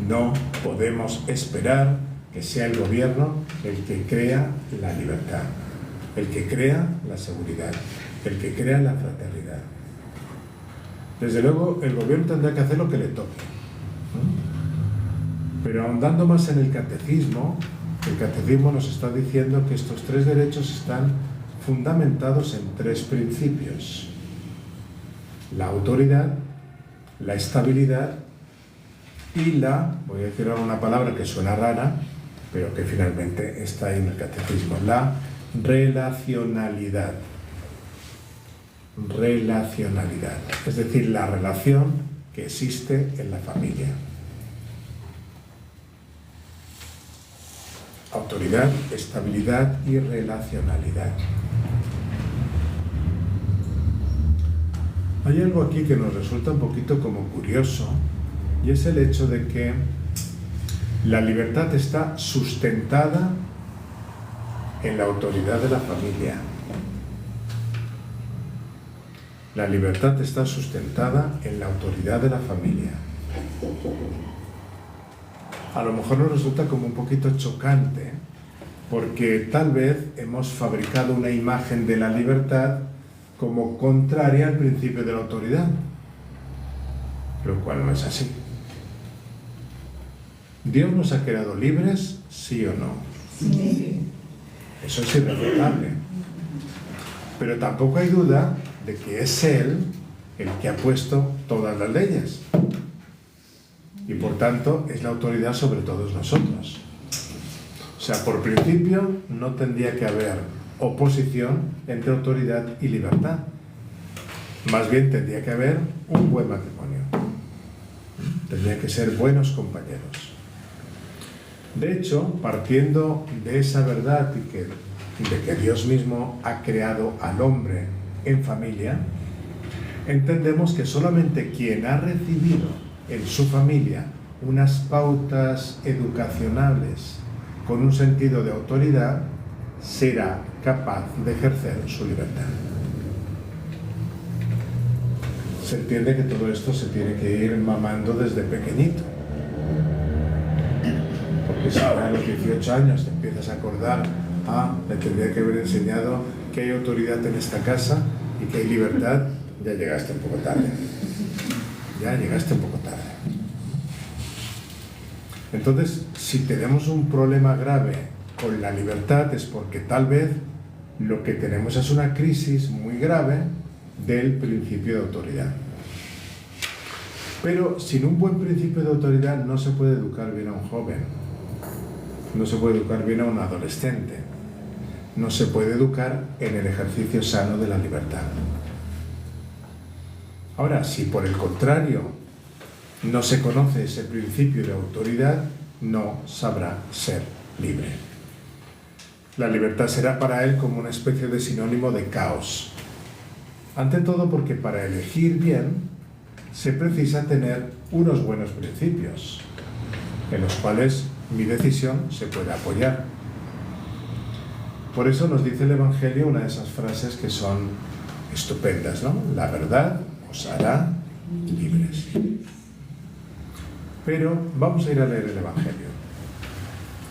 S1: No podemos esperar que sea el gobierno el que crea la libertad, el que crea la seguridad, el que crea la fraternidad. Desde luego, el gobierno tendrá que hacer lo que le toque. Pero ahondando más en el catecismo nos está diciendo que estos 3 derechos están fundamentados en 3 principios: la autoridad, la estabilidad y voy a decir ahora una palabra que suena rara, pero que finalmente está ahí en el catecismo, la relacionalidad. Relacionalidad, es decir, la relación que existe en la familia. Autoridad, estabilidad y relacionalidad. Hay algo aquí que nos resulta un poquito como curioso, y es el hecho de que la libertad está sustentada en la autoridad de la familia. La libertad está sustentada en la autoridad de la familia. A lo mejor nos resulta como un poquito chocante, porque tal vez hemos fabricado una imagen de la libertad como contraria al principio de la autoridad, lo cual no es así. ¿Dios nos ha creado libres, sí o no?
S2: Sí.
S1: Eso es irrefutable. Pero tampoco hay duda de que es Él el que ha puesto todas las leyes. Y por tanto es la autoridad sobre todos nosotros. O sea, por principio no tendría que haber oposición entre autoridad y libertad. Más bien tendría que haber un buen matrimonio. Tendría que ser buenos compañeros. De hecho, partiendo de esa verdad de que Dios mismo ha creado al hombre en familia, entendemos que solamente quien ha recibido en su familia unas pautas educacionales con un sentido de autoridad será capaz de ejercer su libertad. Se entiende que todo esto se tiene que ir mamando desde pequeñito. Porque si ahora a los 18 años te empiezas a acordar, le tendría que haber enseñado que hay autoridad en esta casa y que hay libertad, ya llegaste un poco tarde. Ya llegaste un poco tarde. Entonces, si tenemos un problema grave con la libertad es porque tal vez lo que tenemos es una crisis muy grave del principio de autoridad. Pero sin un buen principio de autoridad no se puede educar bien a un joven, no se puede educar bien a un adolescente, no se puede educar en el ejercicio sano de la libertad. Ahora, si por el contrario no se conoce ese principio de autoridad, no sabrá ser libre. La libertad será para él como una especie de sinónimo de caos. Ante todo porque para elegir bien se precisa tener unos buenos principios, en los cuales mi decisión se puede apoyar. Por eso nos dice el Evangelio una de esas frases que son estupendas, ¿no? La verdad os hará libres. Pero vamos a ir a leer el Evangelio.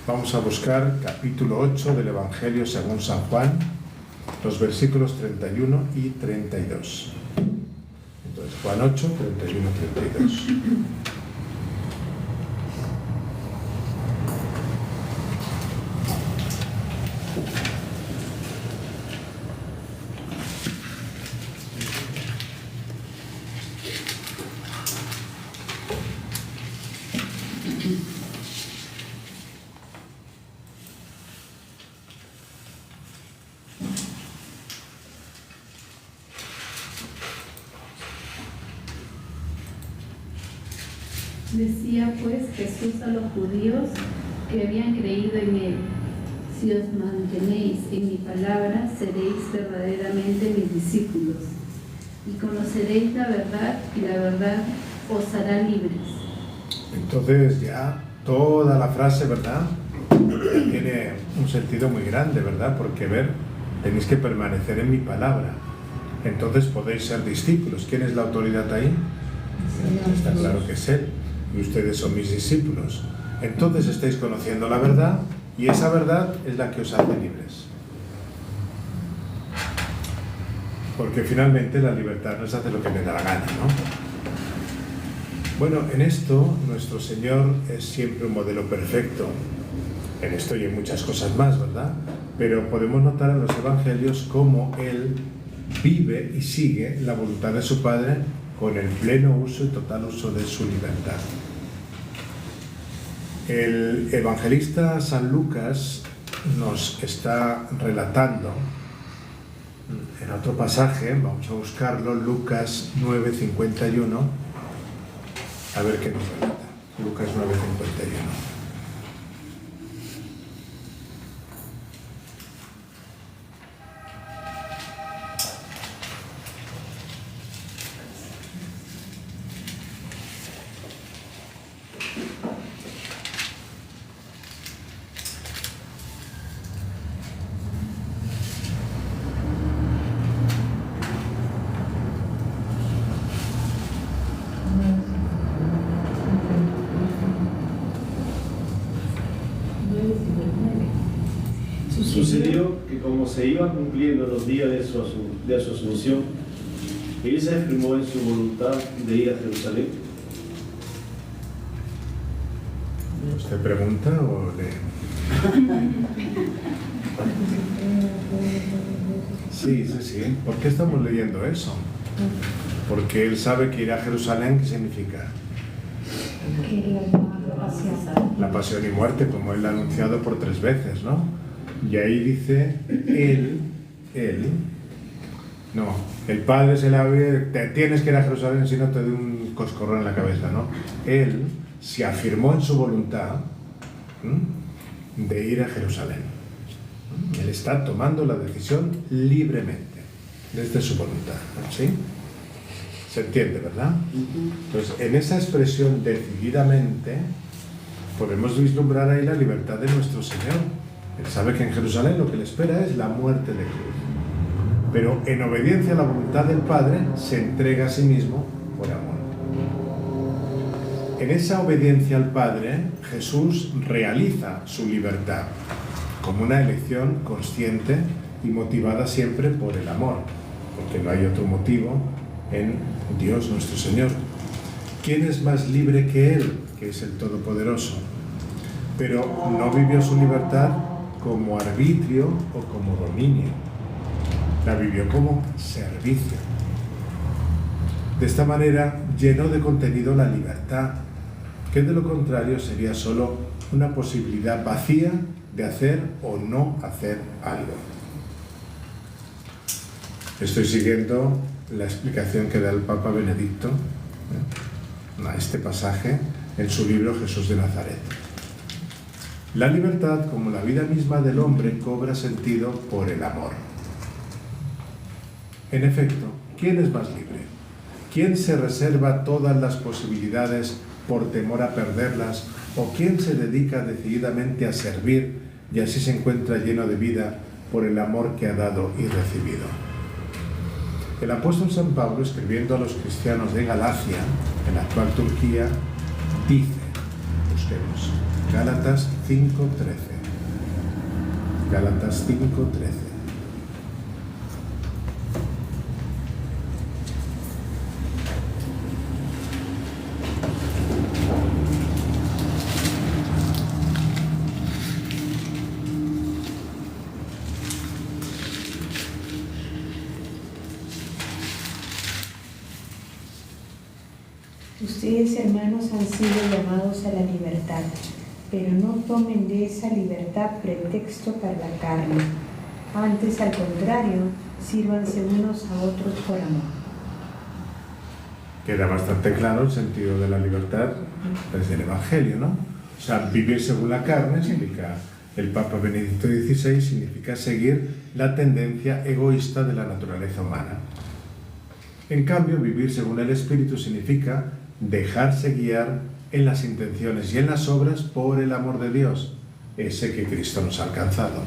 S1: Vamos a buscar capítulo 8 del Evangelio según San Juan, los versículos 31 y 32. Entonces, Juan 8, 31 y 32.
S3: Decía pues Jesús a los judíos que habían creído en él: si os mantenéis en mi palabra, seréis verdaderamente mis discípulos, y conoceréis la verdad, y la verdad os hará libres.
S1: Entonces ya toda la frase, ¿verdad?, tiene un sentido muy grande, ¿verdad? Porque tenéis que permanecer en mi palabra, entonces podéis ser discípulos. ¿Quién es la autoridad ahí? Está claro que es Él, y ustedes son mis discípulos. Entonces estáis conociendo la verdad, y esa verdad es la que os hace libres. Porque finalmente la libertad no es hacer lo que me da la gana, ¿no? Bueno, en esto nuestro Señor es siempre un modelo perfecto. En esto y en muchas cosas más, ¿verdad? Pero podemos notar en los evangelios cómo Él vive y sigue la voluntad de su Padre con el pleno uso y total uso de su libertad. El evangelista San Lucas nos está relatando en otro pasaje, vamos a buscarlo, Lucas 9:51, a ver qué nos relata. Lucas 9:51.
S4: Sucedió que como se iban cumpliendo los días de su asunción, él se afirmó en su voluntad de ir a Jerusalén.
S1: ¿Usted pregunta o lee? Sí. ¿Por qué estamos leyendo eso? Porque él sabe que ir a Jerusalén, ¿qué significa? La pasión y muerte, como él ha anunciado por 3 veces, ¿no? Y ahí dice, no, el Padre se la ve, te tienes que ir a Jerusalén si no te doy un coscorrón en la cabeza, ¿no? Él se afirmó en su voluntad de ir a Jerusalén. Él está tomando la decisión libremente, desde su voluntad, ¿sí? ¿Se entiende, verdad? Entonces, en esa expresión decididamente, podemos vislumbrar ahí la libertad de nuestro Señor. Él sabe que en Jerusalén lo que le espera es la muerte de cruz. Pero en obediencia a la voluntad del Padre, se entrega a sí mismo por amor. En esa obediencia al Padre, Jesús realiza su libertad como una elección consciente y motivada siempre por el amor, porque no hay otro motivo en Dios nuestro Señor. ¿Quién es más libre que Él, que es el Todopoderoso? Pero no vivió su libertad como arbitrio o como dominio. La vivió como servicio. De esta manera llenó de contenido la libertad, que de lo contrario sería solo una posibilidad vacía de hacer o no hacer algo. Estoy siguiendo la explicación que da el Papa Benedicto a este pasaje en su libro Jesús de Nazaret. La libertad, como la vida misma del hombre, cobra sentido por el amor. En efecto, ¿quién es más libre? ¿Quién se reserva todas las posibilidades por temor a perderlas? ¿O quién se dedica decididamente a servir y así se encuentra lleno de vida por el amor que ha dado y recibido? El apóstol San Pablo, escribiendo a los cristianos de Galacia, en la actual Turquía, dice, busquemos, Gálatas 5:13. Gálatas 5:13.
S5: Ustedes, hermanos, han sido llamados a la libertad, pero no tomen de esa libertad pretexto para la carne. Antes, al contrario, sírvanse unos a otros por amor.
S1: queda bastante claro el sentido de la libertad desde el Evangelio, ¿no? O sea, vivir según la carne significa, el Papa Benedicto XVI, significa seguir la tendencia egoísta de la naturaleza humana. En cambio, vivir según el Espíritu significa dejarse guiar en las intenciones y en las obras por el amor de Dios, ese que Cristo nos ha alcanzado.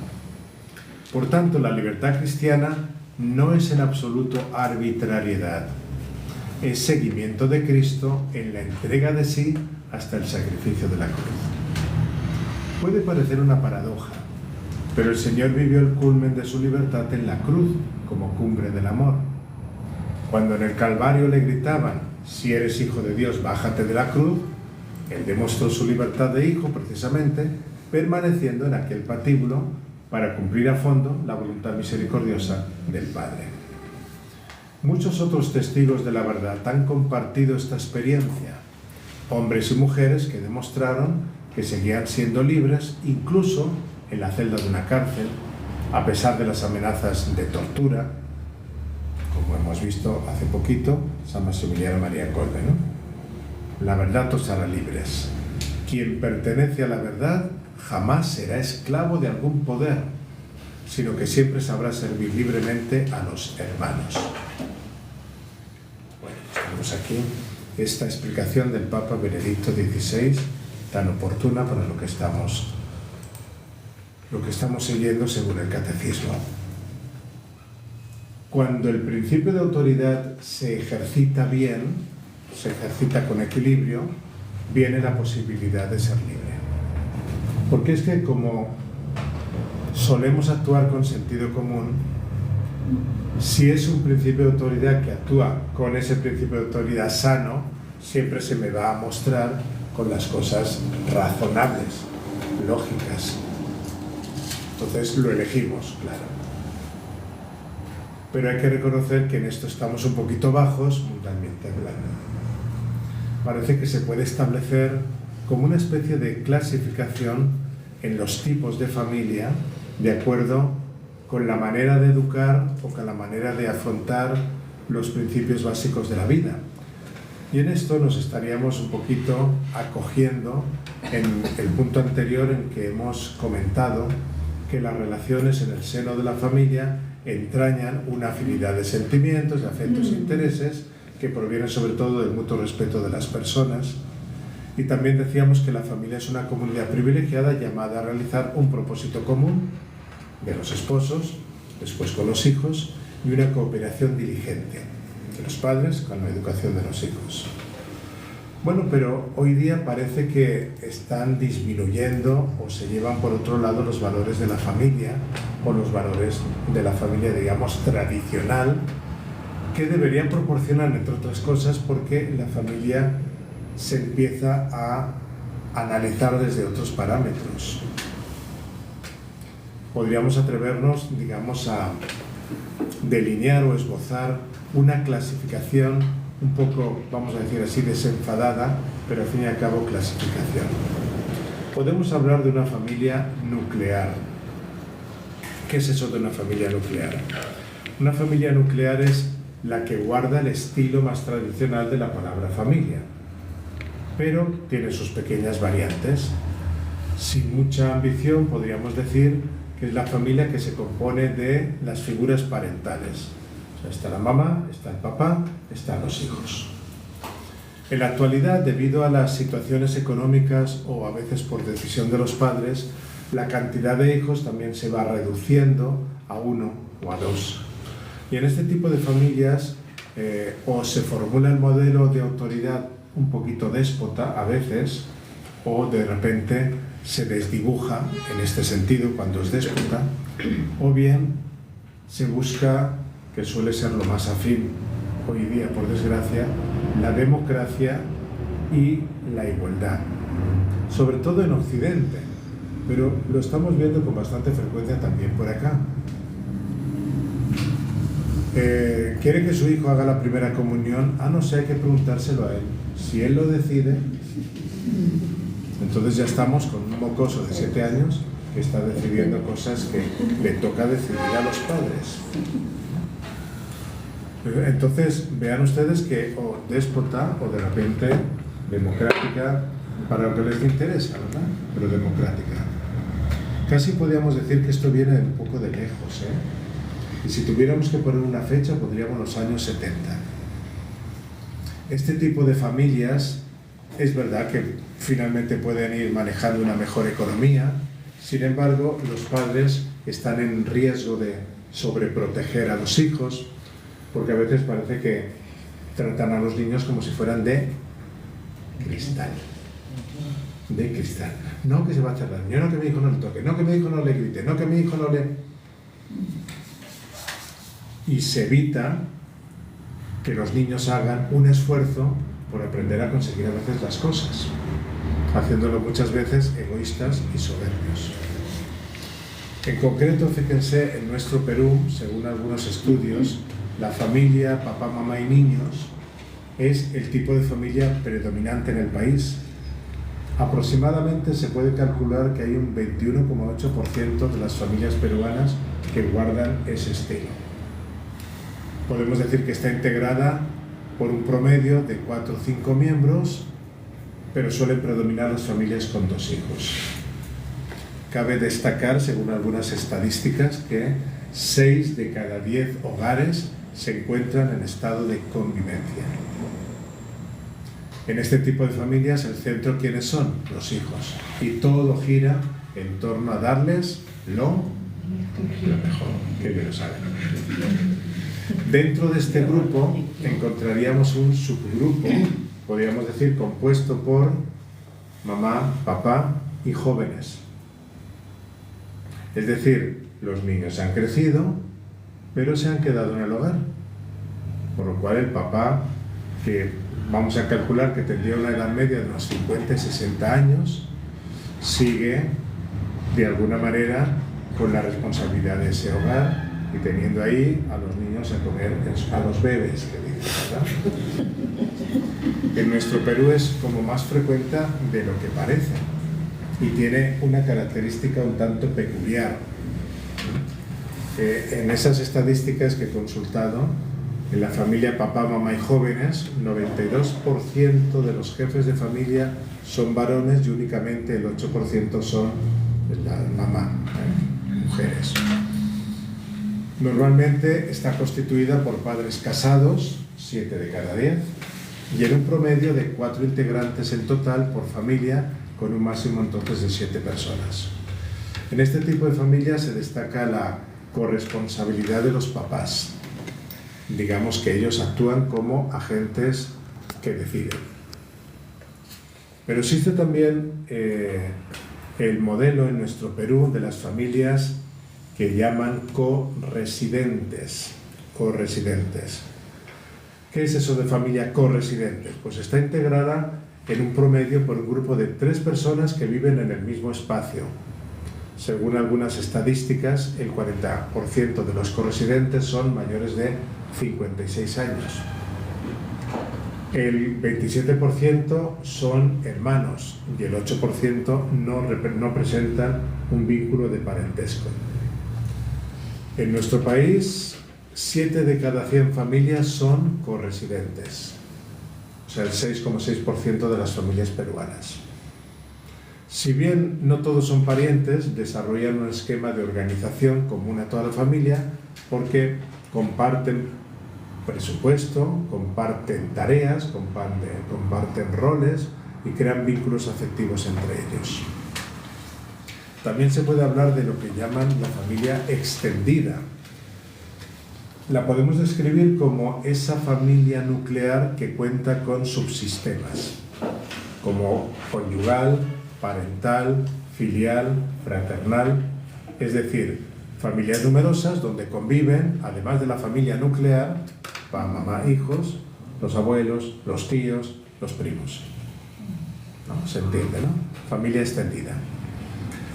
S1: Por tanto, la libertad cristiana no es en absoluto arbitrariedad, es seguimiento de Cristo en la entrega de sí hasta el sacrificio de la cruz. Puede parecer una paradoja, pero el Señor vivió el culmen de su libertad en la cruz, como cumbre del amor. Cuando en el Calvario le gritaban, si eres hijo de Dios, bájate de la cruz, Él demostró su libertad de hijo, precisamente, permaneciendo en aquel patíbulo para cumplir a fondo la voluntad misericordiosa del Padre. Muchos otros testigos de la verdad han compartido esta experiencia, hombres y mujeres que demostraron que seguían siendo libres incluso en la celda de una cárcel, a pesar de las amenazas de tortura, como hemos visto hace poquito, San Maximiliano María Kolbe, ¿no? La verdad os hará libres. Quien pertenece a la verdad jamás será esclavo de algún poder, sino que siempre sabrá servir libremente a los hermanos. Bueno, tenemos aquí esta explicación del Papa Benedicto XVI, tan oportuna para lo que estamos siguiendo según el Catecismo. Cuando el principio de autoridad se ejercita bien, se ejercita con equilibrio, viene la posibilidad de ser libre. Porque es que como solemos actuar con sentido común, si es un principio de autoridad que actúa con ese principio de autoridad sano, siempre se me va a mostrar con las cosas razonables, lógicas. Entonces lo elegimos, claro. Pero hay que reconocer que en esto estamos un poquito bajos, mundialmente hablando. Parece que se puede establecer como una especie de clasificación en los tipos de familia de acuerdo con la manera de educar o con la manera de afrontar los principios básicos de la vida. Y en esto nos estaríamos un poquito acogiendo en el punto anterior en que hemos comentado que las relaciones en el seno de la familia entrañan una afinidad de sentimientos, de afectos e intereses que provienen sobre todo del mutuo respeto de las personas. Y también decíamos que la familia es una comunidad privilegiada llamada a realizar un propósito común de los esposos, después con los hijos, y una cooperación diligente de los padres con la educación de los hijos. Bueno, pero hoy día parece que están disminuyendo o se llevan por otro lado los valores de la familia o los valores de la familia, digamos, tradicional, que deberían proporcionar, entre otras cosas, porque la familia se empieza a analizar desde otros parámetros. Podríamos atrevernos, digamos, a delinear o esbozar una clasificación un poco, vamos a decir así, desenfadada, pero al fin y al cabo clasificación. Podemos hablar de una familia nuclear. ¿Qué es eso de una familia nuclear? Una familia nuclear es la que guarda el estilo más tradicional de la palabra familia, pero tiene sus pequeñas variantes. Sin mucha ambición podríamos decir que es la familia que se compone de las figuras parentales. O sea, está la mamá, está el papá, están los hijos. En la actualidad, debido a las situaciones económicas o a veces por decisión de los padres, la cantidad de hijos también se va reduciendo a 1 o a 2. Y en este tipo de familias o se formula el modelo de autoridad un poquito déspota a veces, o de repente se desdibuja en este sentido cuando es déspota, o bien se busca, que suele ser lo más afín hoy día por desgracia, la democracia y la igualdad, sobre todo en Occidente, pero lo estamos viendo con bastante frecuencia también por acá. Quiere que su hijo haga la primera comunión, no sé, hay que preguntárselo a él. Si él lo decide, entonces ya estamos con un mocoso de 7 años que está decidiendo cosas que le toca decidir a los padres. Entonces, vean ustedes que o déspota o de repente democrática para lo que les interesa, ¿verdad? Pero democrática. Casi podríamos decir que esto viene un poco de lejos, ¿eh? Y si tuviéramos que poner una fecha, pondríamos los años 70. Este tipo de familias es verdad que finalmente pueden ir manejando una mejor economía, sin embargo, los padres están en riesgo de sobreproteger a los hijos, porque a veces parece que tratan a los niños como si fueran de cristal. De cristal. No que se va a hacer daño, no que mi hijo no le toque, no que mi hijo no le grite, no que mi hijo no le... Y se evita que los niños hagan un esfuerzo por aprender a conseguir a veces las cosas, haciéndolo muchas veces egoístas y soberbios. En concreto, fíjense, en nuestro Perú, según algunos estudios, la familia papá, mamá y niños es el tipo de familia predominante en el país. Aproximadamente se puede calcular que hay un 21,8% de las familias peruanas que guardan ese estilo. Podemos decir que está integrada por un promedio de 4 o 5 miembros, pero suelen predominar las familias con 2 hijos. Cabe destacar, según algunas estadísticas, que 6 de cada 10 hogares se encuentran en estado de convivencia. En este tipo de familias, el centro, ¿quiénes son? Los hijos. Y todo gira en torno a darles lo mejor, que ellos hagan. Dentro de este grupo encontraríamos un subgrupo, podríamos decir, compuesto por mamá, papá y jóvenes. Es decir, los niños han crecido, pero se han quedado en el hogar. Por lo cual el papá, que vamos a calcular que tendría una edad media de unos 50 y 60 años, sigue de alguna manera con la responsabilidad de ese hogar y teniendo ahí a los niños a comer, a los bebés, que dicen, ¿verdad? En nuestro Perú es como más frecuente de lo que parece y tiene una característica un tanto peculiar. En esas estadísticas que he consultado, en la familia papá, mamá y jóvenes, 92% de los jefes de familia son varones y únicamente el 8% son la mamá, mujeres. Normalmente está constituida por padres casados, 7 de cada 10, y en un promedio de 4 integrantes en total por familia, con un máximo entonces de 7 personas. En este tipo de familia se destaca la corresponsabilidad de los papás. Digamos que ellos actúan como agentes que deciden. Pero existe también el modelo en nuestro Perú de las familias que llaman corresidentes. ¿Qué es eso de familia corresidente? Pues está integrada en un promedio por un grupo de 3 personas que viven en el mismo espacio. Según algunas estadísticas, el 40% de los corresidentes son mayores de 56 años. El 27% son hermanos y el 8% no presentan un vínculo de parentesco. En nuestro país, 7 de cada 100 familias son corresidentes, o sea, el 6,6% de las familias peruanas. Si bien no todos son parientes, desarrollan un esquema de organización común a toda la familia porque comparten presupuesto, comparten tareas, comparten roles y crean vínculos afectivos entre ellos. También se puede hablar de lo que llaman la familia extendida. La podemos describir como esa familia nuclear que cuenta con subsistemas, como conyugal, parental, filial, fraternal, es decir, familias numerosas donde conviven, además de la familia nuclear, papá, mamá, hijos, los abuelos, los tíos, los primos. ¿No? ¿Se entiende, no? Familia extendida.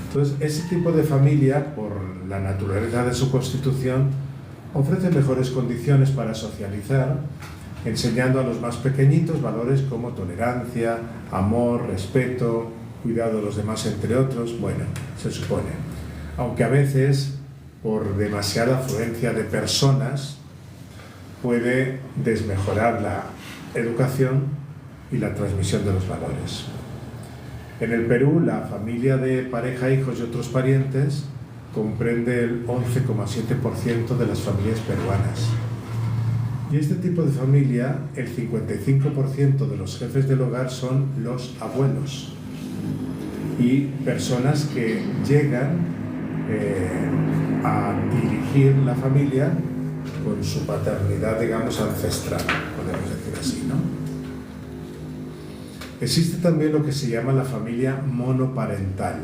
S1: Entonces, ese tipo de familia, por la naturaleza de su constitución, ofrece mejores condiciones para socializar, enseñando a los más pequeñitos valores como tolerancia, amor, respeto, cuidado de los demás, entre otros. Bueno, se supone. Aunque a veces, por demasiada afluencia de personas, puede desmejorar la educación y la transmisión de los valores. En el Perú, la familia de pareja, hijos y otros parientes comprende el 11,7% de las familias peruanas. Y este tipo de familia, el 55% de los jefes del hogar son los abuelos y personas que llegan a dirigir la familia con su paternidad, digamos, ancestral, podemos decir así, ¿no? Existe también lo que se llama la familia monoparental.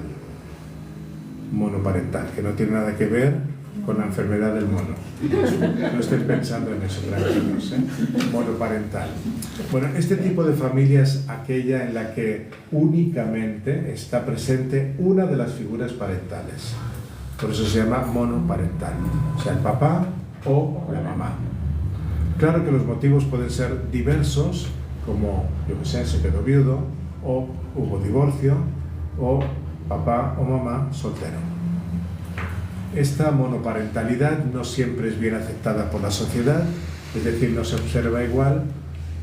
S1: Monoparental, que no tiene nada que ver con la enfermedad del mono. No estén pensando en eso, tranquilos, ¿eh? Monoparental. Bueno, este tipo de familia es aquella en la que únicamente está presente una de las figuras parentales. Por eso se llama monoparental, o sea, el papá o la mamá. Claro que los motivos pueden ser diversos, como, yo que sé, se quedó viudo, o hubo divorcio, o papá o mamá soltero. Esta monoparentalidad no siempre es bien aceptada por la sociedad, es decir, no se observa igual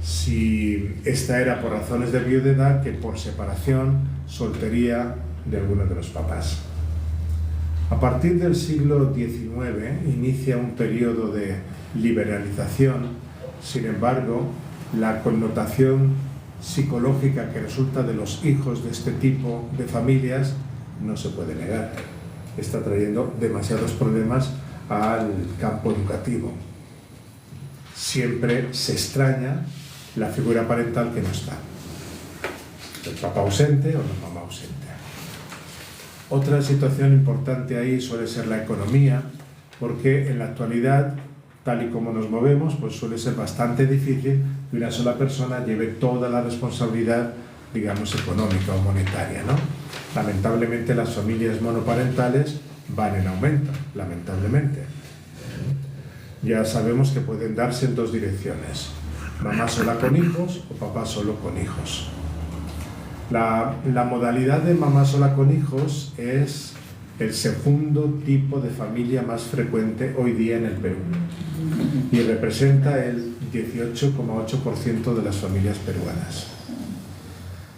S1: si esta era por razones de viudedad que por separación, soltería de alguno de los papás. A partir del siglo XIX inicia un periodo de liberalización, sin embargo, la connotación psicológica que resulta de los hijos de este tipo de familias no se puede negar. Está trayendo demasiados problemas al campo educativo. Siempre se extraña la figura parental que no está. El papá ausente o la mamá ausente. Otra situación importante ahí suele ser la economía, porque en la actualidad, tal y como nos movemos, pues suele ser bastante difícil que una sola persona lleve toda la responsabilidad, digamos, económica o monetaria, ¿no? Lamentablemente las familias monoparentales van en aumento, lamentablemente. Ya sabemos que pueden darse en dos direcciones, mamá sola con hijos o papá solo con hijos. La modalidad de mamá sola con hijos es el segundo tipo de familia más frecuente hoy día en el Perú y representa el 18,8% de las familias peruanas.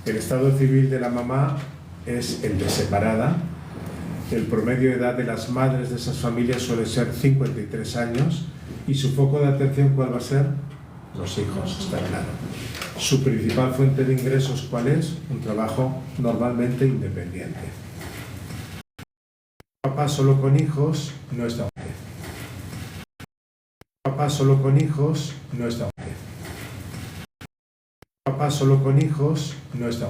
S1: El estado civil de la mamá es el de separada. El promedio de edad de las madres de esas familias suele ser 53 años y su foco de atención, ¿cuál va a ser? Los hijos, está claro. Su principal fuente de ingresos, ¿cuál es? Un trabajo normalmente independiente. Papá solo con hijos no está bien. Papá solo con hijos no está bien. Papá solo con hijos no está bien.